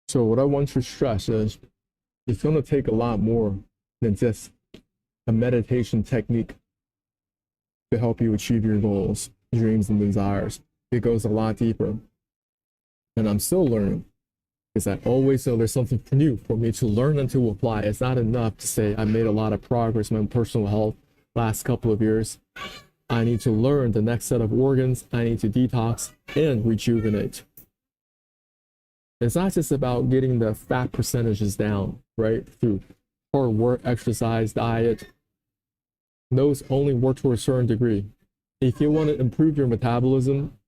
So what I want to stress is it's going to take a lot more than just a meditation technique to help you achieve your goals, dreams, and desires. It goes a lot deeper. And I'm still learning because I always know there's something new for me to learn and to apply. It's not enough to say I made a lot of progress in my personal health last couple of years. I need to learn the next set of organs. I need to detox and rejuvenate. It's not just about getting the fat percentages down, right? Through hard work, exercise, diet. Those only work to a certain degree. If you want to improve your metabolism,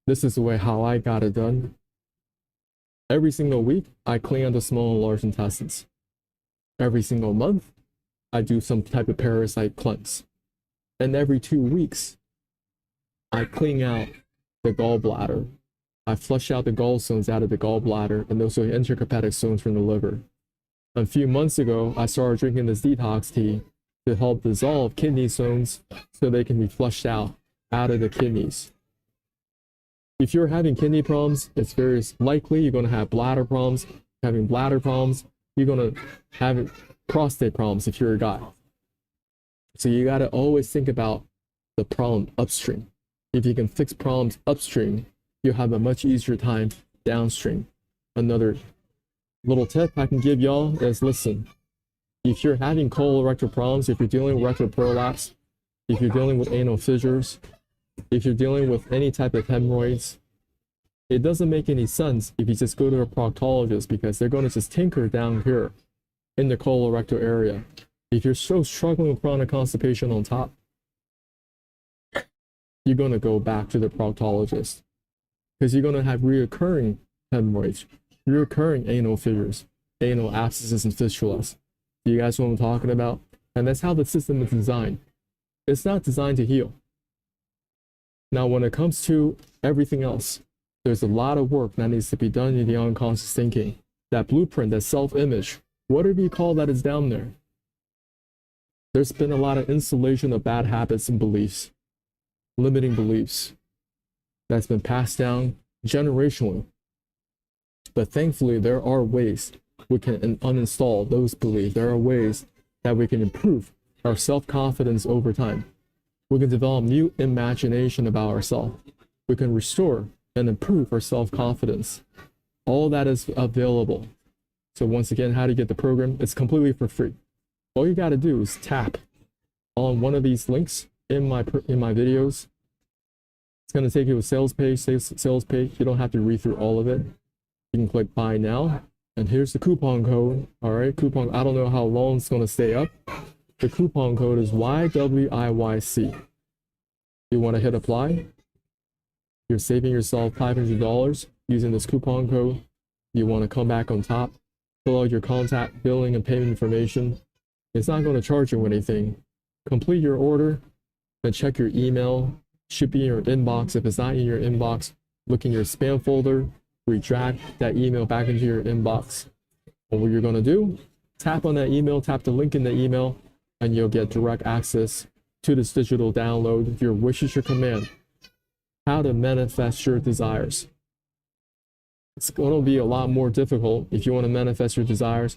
this is the way how I got it done. Every single week, I clean out the small and large intestines. Every single month, I do some type of parasite cleanse. And every 2 weeks, I clean out the gallbladder. I flush out the gallstones out of the gallbladder and those are intrahepatic stones from the liver. A few months ago, I started drinking this detox tea to help dissolve kidney stones so they can be flushed out of the kidneys. If you're having kidney problems, it's very likely you're going to have bladder problems. Having bladder problems, you're going to have prostate problems if you're a guy. So you got to always think about the problem upstream. If you can fix problems upstream, you'll have a much easier time downstream. Another little tip I can give y'all is listen, if you're having colorectal problems, if you're dealing with rectal prolapse, if you're dealing with anal fissures, if you're dealing with any type of hemorrhoids, it doesn't make any sense if you just go to a proctologist because they're going to just tinker down here in the colorectal area. If you're still struggling with chronic constipation on top, you're going to go back to the proctologist because you're going to have reoccurring hemorrhoids, reoccurring anal fissures, anal abscesses and fistulas. You guys know what I'm talking about? And that's how the system is designed. It's not designed to heal. Now, when it comes to everything else, there's a lot of work that needs to be done in the unconscious thinking. That blueprint, that self-image, whatever you call that is down there. There's been a lot of installation of bad habits and beliefs, limiting beliefs, that's been passed down generationally. But thankfully, there are ways we can uninstall those beliefs. There are ways that we can improve our self-confidence over time. We can develop new imagination about ourselves. We can restore and improve our self-confidence. All that is available. So once again, how to get the program? It's completely for free. All you got to do is tap on one of these links in my videos. It's going to take you to a sales page. You don't have to read through all of it. You can click buy now. And here's the coupon code. All right, coupon. I don't know how long it's going to stay up. The coupon code is YWIYC. You want to hit apply. You're saving yourself $500 using this coupon code. You want to come back on top, fill out your contact, billing, and payment information. It's not going to charge you anything. Complete your order and check your email. Should be in your inbox. If it's not in your inbox, look in your spam folder. Retract that email back into your inbox. And what you're going to do, tap on that email, tap the link in the email, and you'll get direct access to this digital download. Your wish is your command. How to manifest your desires. It's going to be a lot more difficult if you want to manifest your desires.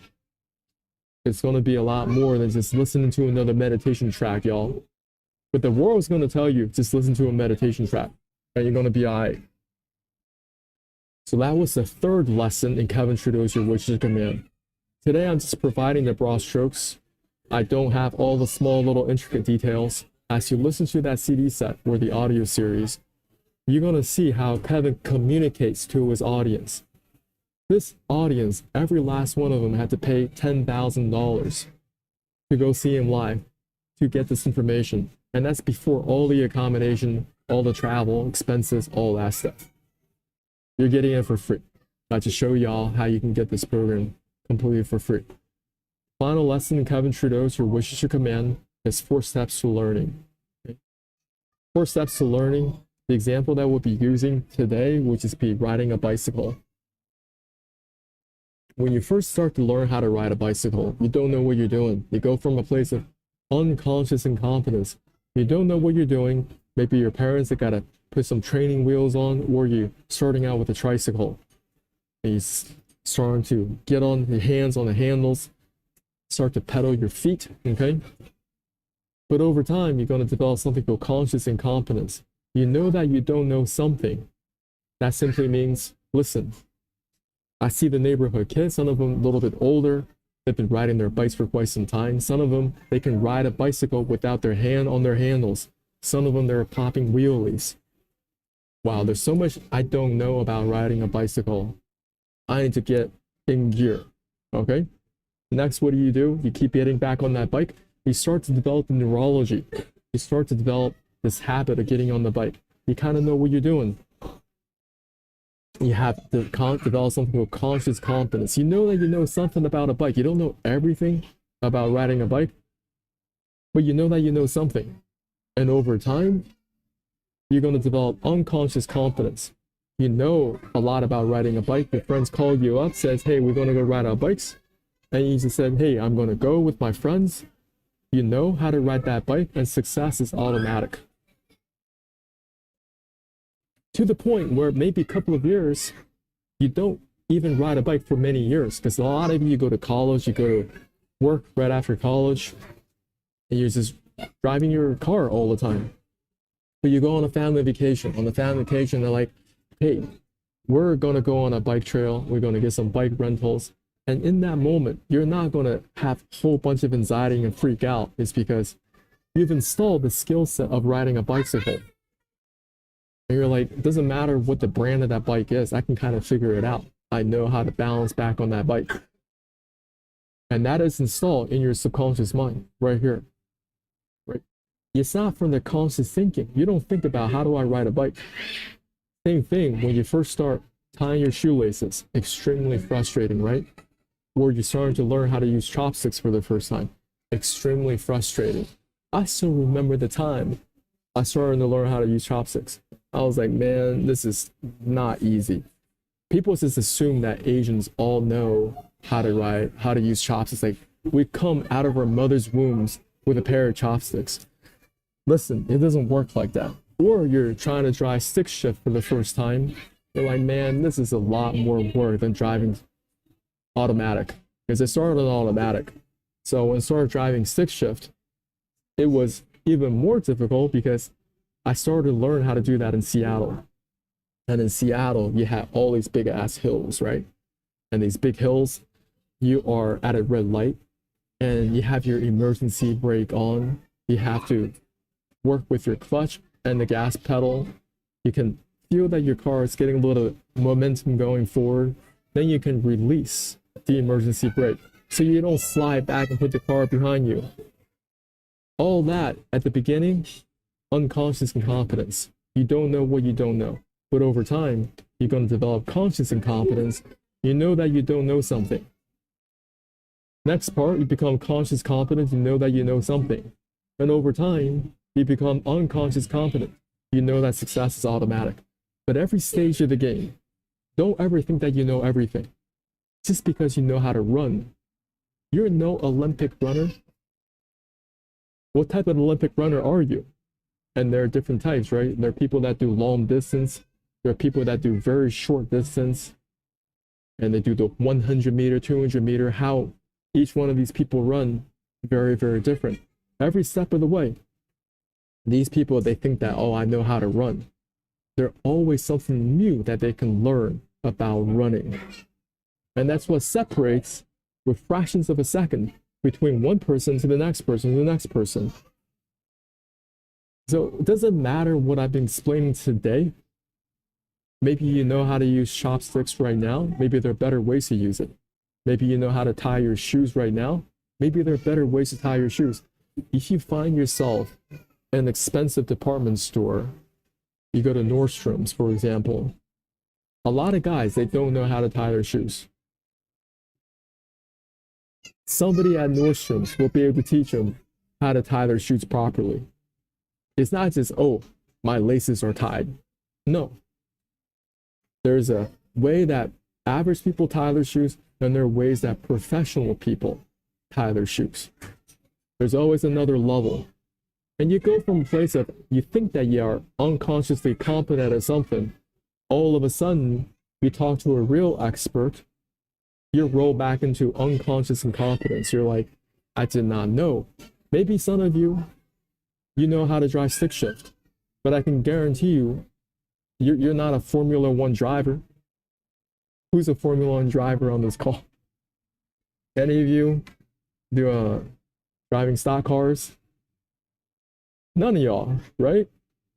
It's going to be a lot more than just listening to another meditation track, y'all. But the world's going to tell you, just listen to a meditation track, and you're going to be all right. So that was the third lesson in Kevin Trudeau's Your Wish is Command. Today I'm just providing the broad strokes. I don't have all the small little intricate details. As you listen to that CD set or the audio series, you're going to see how Kevin communicates to his audience. This audience, every last one of them had to pay $10,000 to go see him live to get this information. And that's before all the accommodation, all the travel, expenses, all that stuff. You're getting it for free. I just show y'all how you can get this program completely for free. Final lesson in Kevin Trudeau's Your Wish is Your Command is 4 steps to learning. Okay? 4 steps to learning. The example that we'll be using today will just be riding a bicycle. When you first start to learn how to ride a bicycle, you don't know what you're doing. You go from a place of unconscious incompetence. You don't know what you're doing. Maybe your parents have got to put some training wheels on, or you're starting out with a tricycle. And you're starting to get on your hands on the handles, start to pedal your feet, okay? But over time, you're going to develop something called conscious incompetence. You know that you don't know something. That simply means, listen, I see the neighborhood kids, some of them a little bit older. They've been riding their bikes for quite some time. Some of them, they can ride a bicycle without their hand on their handles. Some of them, they're popping wheelies. Wow, there's so much I don't know about riding a bicycle. I need to get in gear, okay? Next, what do? You keep getting back on that bike. You start to develop the neurology. You start to develop this habit of getting on the bike. You kind of know what you're doing. You have to develop something called conscious competence. You know that you know something about a bike. You don't know everything about riding a bike, but you know that you know something. And over time, you're going to develop unconscious competence. You know a lot about riding a bike. Your friends call you up, says, hey, we're going to go ride our bikes. And you just said, hey, I'm going to go with my friends. You know how to ride that bike, and success is automatic. To the point where maybe a couple of years, you don't even ride a bike for many years, because a lot of you go to college, you go to work right after college, and you're just driving your car all the time. But you go on a family vacation. On the family vacation, they're like, hey, we're going to go on a bike trail. We're going to get some bike rentals. And in that moment, you're not going to have a whole bunch of anxiety and freak out. It's because you've installed the skill set of riding a bicycle. And you're like, it doesn't matter what the brand of that bike is. I can kind of figure it out. I know how to balance back on that bike. And that is installed in your subconscious mind right here. Right? It's not from the conscious thinking. You don't think about how do I ride a bike. Same thing when you first start tying your shoelaces. Extremely frustrating, right? Or you're starting to learn how to use chopsticks for the first time. Extremely frustrating. I still remember the time I started to learn how to use chopsticks. I was like, man, this is not easy. People just assume that Asians all know how to use chopsticks. Like, we come out of our mother's wombs with a pair of chopsticks. Listen, it doesn't work like that. Or you're trying to drive stick shift for the first time. You're like, man, this is a lot more work than driving automatic. Because it started on automatic. So when I started driving stick shift, it was even more difficult because I started to learn how to do that in Seattle. And in Seattle, you have all these big ass hills, right? And these big hills, you are at a red light and you have your emergency brake on. You have to work with your clutch and the gas pedal. You can feel that your car is getting a little momentum going forward. Then you can release the emergency brake so you don't slide back and hit the car behind you. All that at the beginning, unconscious incompetence. You don't know what you don't know. But over time, you're going to develop conscious incompetence. You know that you don't know something. Next part, you become conscious competent. You know that you know something. And over time, you become unconscious competent. You know that success is automatic. But every stage of the game, don't ever think that you know everything. Just because you know how to run. You're no Olympic runner. What type of Olympic runner are you? And there are different types, right? There are people that do long distance. There are people that do very short distance. And they do the 100 meter, 200 meter. How each one of these people run, very, very different. Every step of the way. These people, they think that, oh, I know how to run. There's always something new that they can learn about running. And that's what separates with fractions of a second between one person to the next person to the next person. So it doesn't matter what I've been explaining today. Maybe you know how to use chopsticks right now. Maybe there are better ways to use it. Maybe you know how to tie your shoes right now. Maybe there are better ways to tie your shoes. If you find yourself in an expensive department store, you go to Nordstrom's, for example, a lot of guys, they don't know how to tie their shoes. Somebody at Nordstrom's will be able to teach them how to tie their shoes properly. It's not just, oh, my laces are tied. No. There's a way that average people tie their shoes, and there are ways that professional people tie their shoes. There's always another level. And you go from a place of, you think that you are unconsciously competent at something, all of a sudden, you talk to a real expert, you roll back into unconscious incompetence. You're like, I did not know. Maybe some of you, you know how to drive stick shift, but I can guarantee you, you're not a Formula One driver. Who's a Formula One driver on this call? Any of you do driving stock cars? None of y'all, right?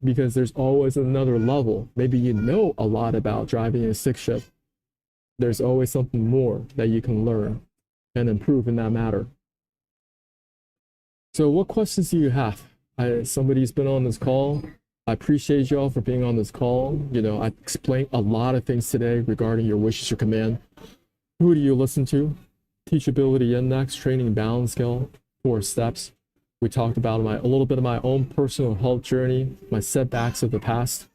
Because there's always another level. Maybe you know a lot about driving a stick shift. There's always something more that you can learn and improve in that matter. So what questions do you have? Somebody's been on this call. I appreciate y'all for being on this call. You know, I explained a lot of things today regarding your wishes, your command. Who do you listen to? Teachability index, training balance scale, 4 steps. We talked about a little bit of my own personal health journey, my setbacks of the past.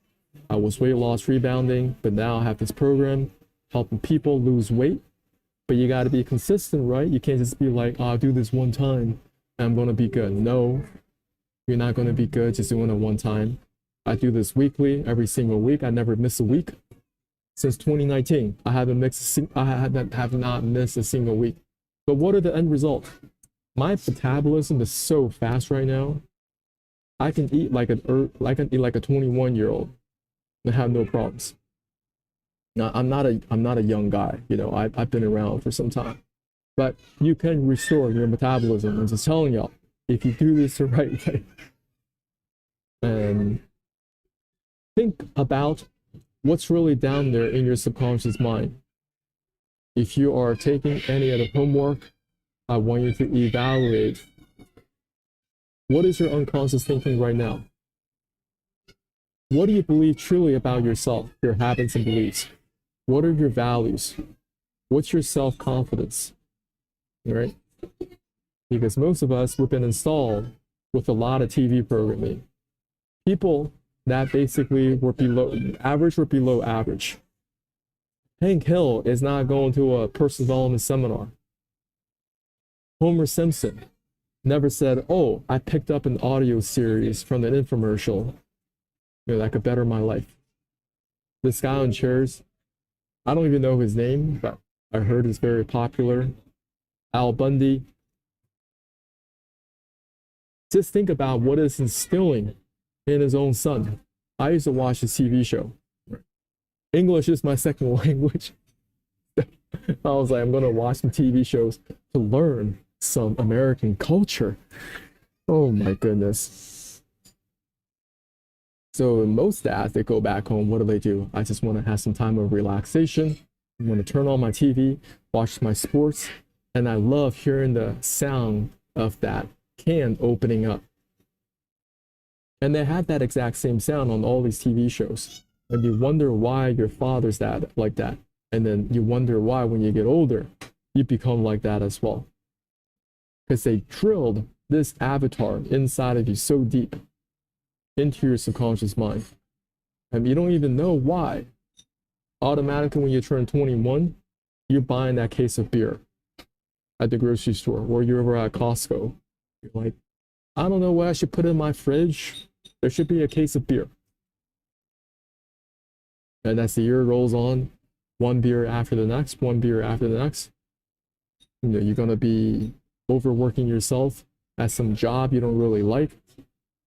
I was weight loss rebounding, but now I have this program helping people lose weight. But you got to be consistent, right? You can't just be like, oh, I'll do this one time and I'm going to be good. No, you're not going to be good just doing it one time. I do this weekly, every single week. I never miss a week. Since 2019, I have not missed a single week. But what are the end results? My metabolism is so fast right now. I can eat like a 21-year-old and have no problems. Now, I'm not a young guy. You know, I've been around for some time. But you can restore your metabolism. I'm just telling y'all, if you do this the right way. And think about what's really down there in your subconscious mind. If you are taking any of the homework, I want you to evaluate what is your unconscious thinking right now? What do you believe truly about yourself, your habits and beliefs? What are your values? What's your self-confidence? Right? Because most of us, we've been installed with a lot of TV programming. People that basically were below average. Hank Hill is not going to a personal development seminar. Homer Simpson never said, oh, I picked up an audio series from an infomercial, you know, that could better my life. This guy on chairs, I don't even know his name, but I heard it's very popular. Al Bundy. Just think about what is instilling in his own son. I used to watch his TV show. English is my second language. I was like, I'm going to watch some TV shows to learn some American culture. Oh my goodness. So most dads, they go back home, what do? I just want to have some time of relaxation. I want to turn on my TV, watch my sports, and I love hearing the sound of that can opening up. And they had that exact same sound on all these TV shows. And you wonder why your father's that like that. And then you wonder why when you get older, you become like that as well. Because they drilled this avatar inside of you so deep into your subconscious mind. And you don't even know why. Automatically, when you turn 21, you're buying that case of beer at the grocery store, or you're over at Costco. You're like, I don't know what I should put in my fridge. There should be a case of beer. And as the year rolls on, one beer after the next, one beer after the next, you know, you're going to be overworking yourself at some job you don't really like,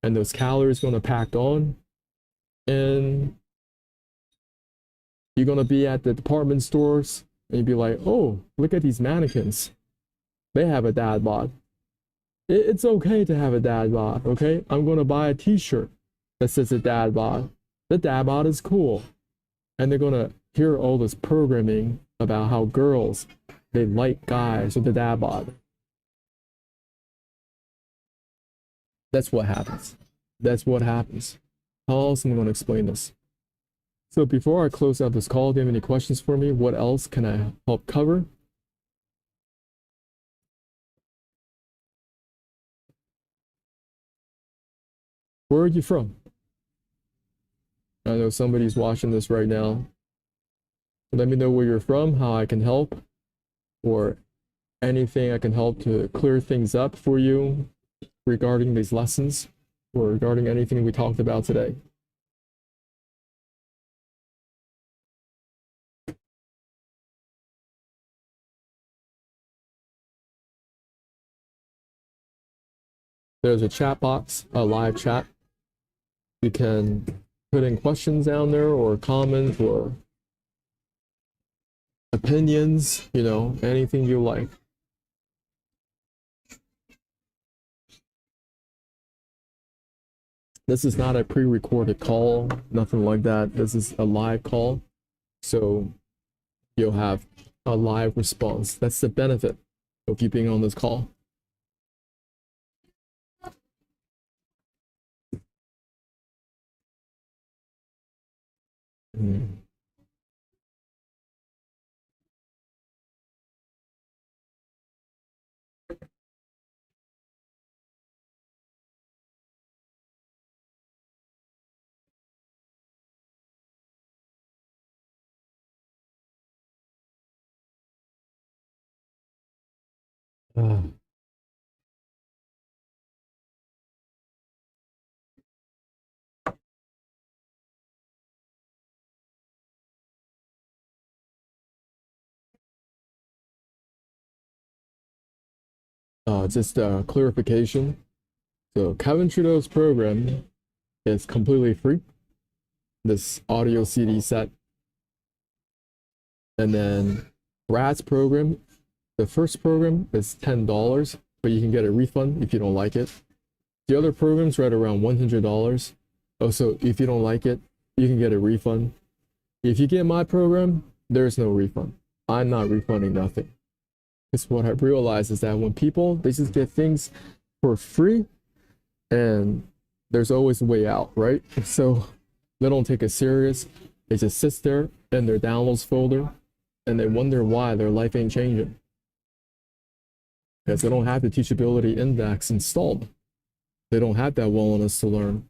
and those calories going to pack on, and You're gonna be at the department stores and you'd be like, oh, look at these mannequins. They have a dad bod. It's okay to have a dad bod, okay? I'm gonna buy a t-shirt that says a dad bod. The dad bod is cool. And they're gonna hear all this programming about how girls, they like guys with the dad bod. That's what happens. That's what happens. How else am I gonna explain this? So before I close out this call, do you have any questions for me? What else can I help cover? Where are you from? I know somebody's watching this right now. Let me know where you're from, how I can help, or anything I can help to clear things up for you regarding these lessons, or regarding anything we talked about today. There's a chat box, a live chat. You can put in questions down there or comments or opinions, you know, anything you like. This is not a pre-recorded call, nothing like that. This is a live call. So you'll have a live response. That's the benefit of you being on this call. Just a clarification. So Kevin Trudeau's program is completely free. This audio CD set. And then Brad's program, the first program is $10, but you can get a refund if you don't like it. The other program's right around $100. Also, if you don't like it, you can get a refund. If you get my program, there's no refund. I'm not refunding nothing. Because what I realize is that when people, they just get things for free, and there's always a way out, right? So they don't take it serious. It just sits there in their downloads folder, and they wonder why their life ain't changing. Because they don't have the Teachability Index installed. They don't have that willingness to learn.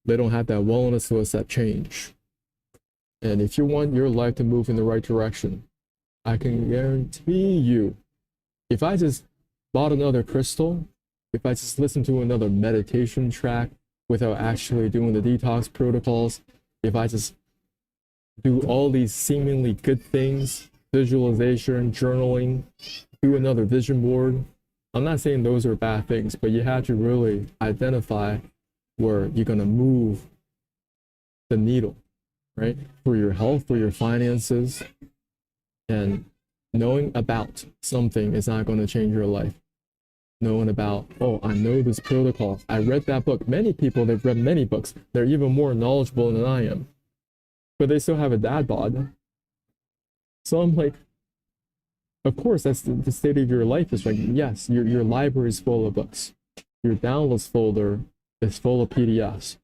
They don't have that willingness to accept change. And if you want your life to move in the right direction, I can guarantee you, if I just bought another crystal, if I just listened to another meditation track without actually doing the detox protocols, if I just do all these seemingly good things, visualization, journaling, do another vision board, I'm not saying those are bad things, but you have to really identify where you're going to move the needle, right? For your health, for your finances, and knowing about something is not going to change your life. Knowing about, oh, I know this protocol. I read that book. Many people, they've read many books. They're even more knowledgeable than I am. But they still have a dad bod. So I'm like, of course, that's the state of your life is like, yes, your library is full of books. Your downloads folder is full of PDFs.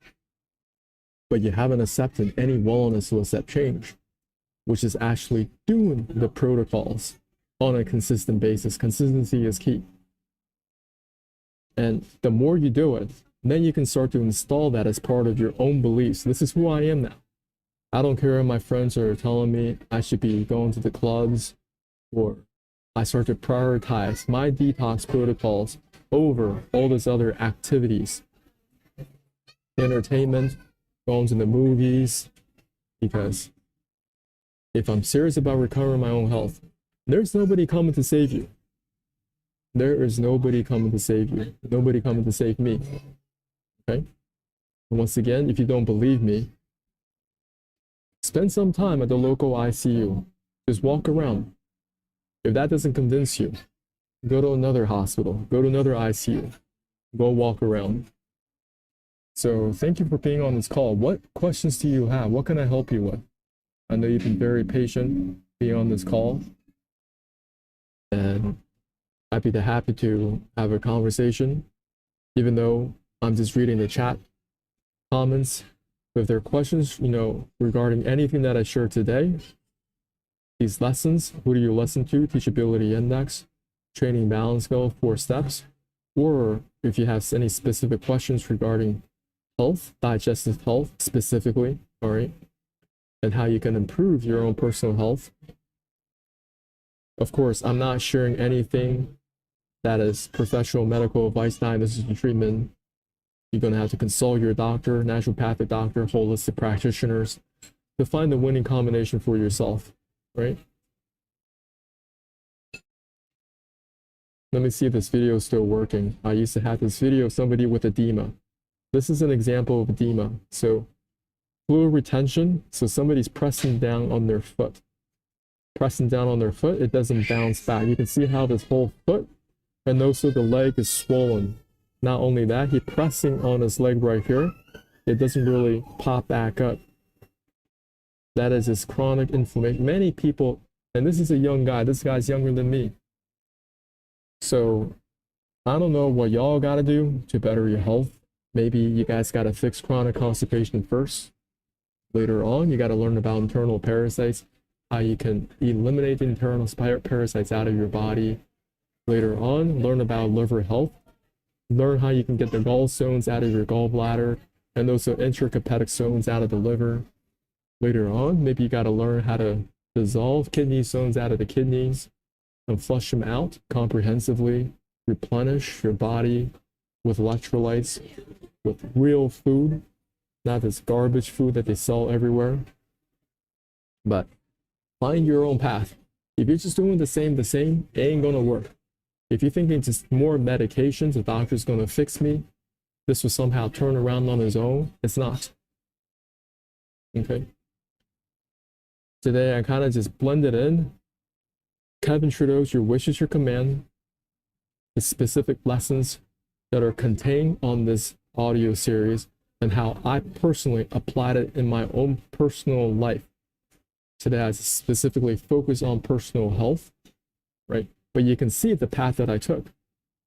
But you haven't accepted any willingness to accept change, which is actually doing the protocols on a consistent basis. Consistency is key. And the more you do it, then you can start to install that as part of your own beliefs. This is who I am now. I don't care if my friends are telling me I should be going to the clubs, or I start to prioritize my detox protocols over all these other activities. Entertainment, going to the movies, because if I'm serious about recovering my own health, there's nobody coming to save you. There is nobody coming to save you. Nobody coming to save me. Okay? And once again, if you don't believe me, Spend some time at the local ICU. Just walk around. If that doesn't convince you, go to another hospital, go to another ICU, go walk around. So thank you for being on this call. What questions do you have? What can I help you with? I know you've been very patient being on this call, and happy to have a conversation, even though I'm just reading the chat comments. If there are questions, regarding anything that I shared today, these lessons, who do you listen to? Teachability Index, Training Balance Goal, 4 steps, or if you have any specific questions regarding health, digestive health specifically, all right, and how you can improve your own personal health. Of course, I'm not sharing anything that is professional medical advice, diagnosis, and treatment. You're going to have to consult your doctor, naturopathic doctor, holistic practitioners to find the winning combination for yourself, right? Let me see if this video is still working. I used to have this video of somebody with edema. This is an example of edema. So fluid retention, so somebody's pressing down on their foot. Pressing down on their foot, it doesn't bounce back. You can see how this whole foot and also the leg is swollen. Not only that, he's pressing on his leg right here. It doesn't really pop back up. That is his chronic inflammation. Many people, and this is a young guy. This guy's younger than me. So I don't know what y'all got to do to better your health. Maybe you guys got to fix chronic constipation first. Later on, you got to learn about internal parasites, how you can eliminate the internal parasites out of your body. Later on, learn about liver health. Learn how you can get the gallstones out of your gallbladder and also intrahepatic stones out of the liver. Later on, maybe you got to learn how to dissolve kidney stones out of the kidneys and flush them out comprehensively. Replenish your body with electrolytes, with real food, not this garbage food that they sell everywhere. But find your own path. If you're just doing the same, it ain't gonna work. If you're thinking just more medications, the doctor's going to fix me, this will somehow turn around on his own, it's not. Okay. Today, I kind of just blended in Kevin Trudeau's Your Wish is Your Command, the specific lessons that are contained on this audio series, and how I personally applied it in my own personal life. Today, I specifically focus on personal health, right? But you can see the path that I took.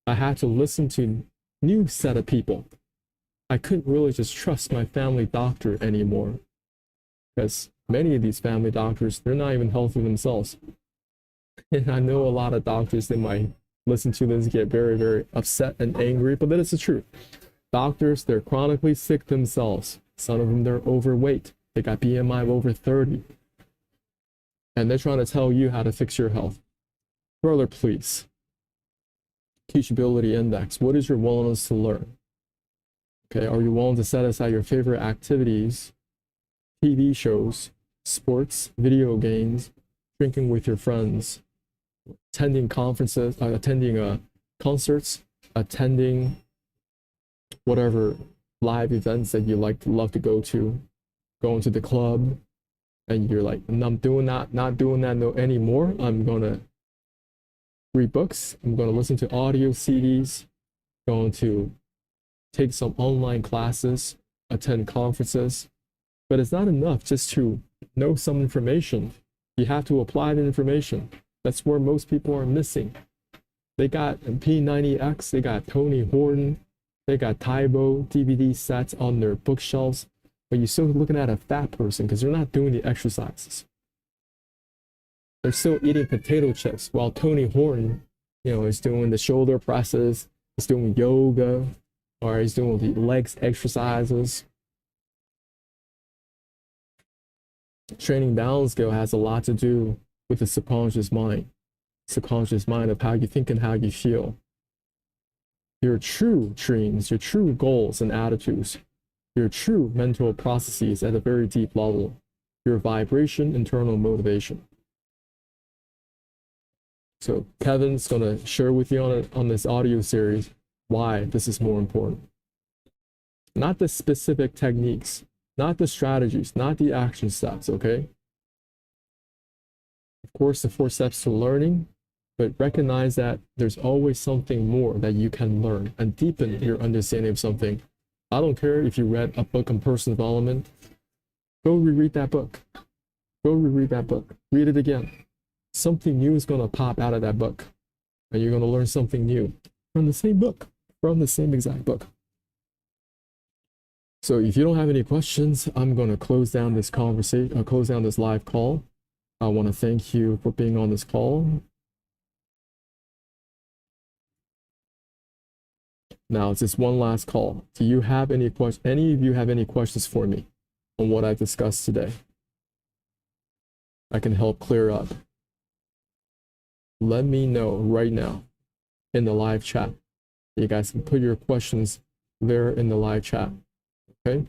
I had to listen to a new set of people. I couldn't really just trust my family doctor anymore, because many of these family doctors, they're not even healthy themselves. And I know a lot of doctors, they might listen to this, get very, very upset and angry, but that is the truth. Doctors, they're chronically sick themselves. Some of them, they're overweight. They got BMI of over 30. And they're trying to tell you how to fix your health. Further, please. Teachability Index. What is your willingness to learn? Okay, are you willing to set aside your favorite activities, TV shows, sports, video games, drinking with your friends, attending conferences, attending concerts, attending whatever live events that you love to go to, going to the club, and you're like, I'm doing that, not doing that no anymore. I'm gonna read books, I'm going to listen to audio CDs, going to take some online classes, attend conferences. But it's not enough just to know some information. You have to apply the information. That's where most people are missing. They got P90X, they got Tony Horton, they got Tybo DVD sets on their bookshelves, but you're still looking at a fat person because they're not doing the exercises. They're still eating potato chips while Tony Horton, is doing the shoulder presses, he's doing yoga, or he's doing the legs exercises. Training balance skill has a lot to do with the subconscious mind of how you think and how you feel. Your true dreams, your true goals and attitudes, your true mental processes at a very deep level, your vibration, internal motivation. So Kevin's going to share with you on this audio series why this is more important. Not the specific techniques, not the strategies, not the action steps, okay? Of course, the 4 steps to learning, but recognize that there's always something more that you can learn and deepen your understanding of something. I don't care if you read a book on personal development, go reread that book. Go reread that book. Read it again. Something new is going to pop out of that book, and you're going to learn something new from the same book, from the same exact book. So if you don't have any questions, I'm going to close down this conversation, close down this live call. I want to thank you for being on this call. Now it's just one last call. Do you have any questions? Any of you have any questions for me on what I discussed today? I can help clear up. Let me know right now in the live chat. You guys can put your questions there in the live chat. Okay?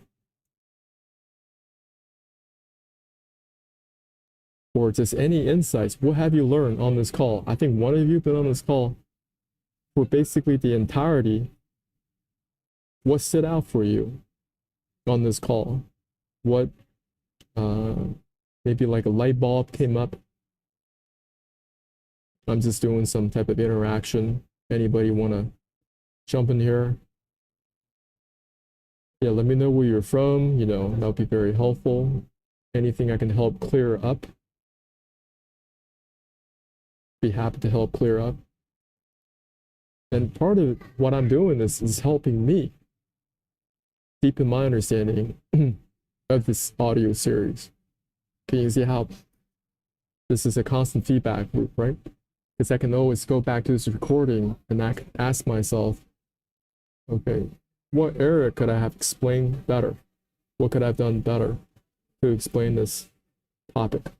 Or just any insights. What have you learned on this call? I think one of you been on this call for basically the entirety. What stood out for you on this call? What maybe like a light bulb came up? I'm just doing some type of interaction. Anybody want to jump in here? Yeah, let me know where you're from. You know, that would be very helpful. Anything I can help clear up, be happy to help clear up. And part of what I'm doing is helping me deepen my understanding of this audio series. Can you see how this is a constant feedback loop, right? Because I can always go back to this recording and I can ask myself, okay, what area could I have explained better? What could I have done better to explain this topic?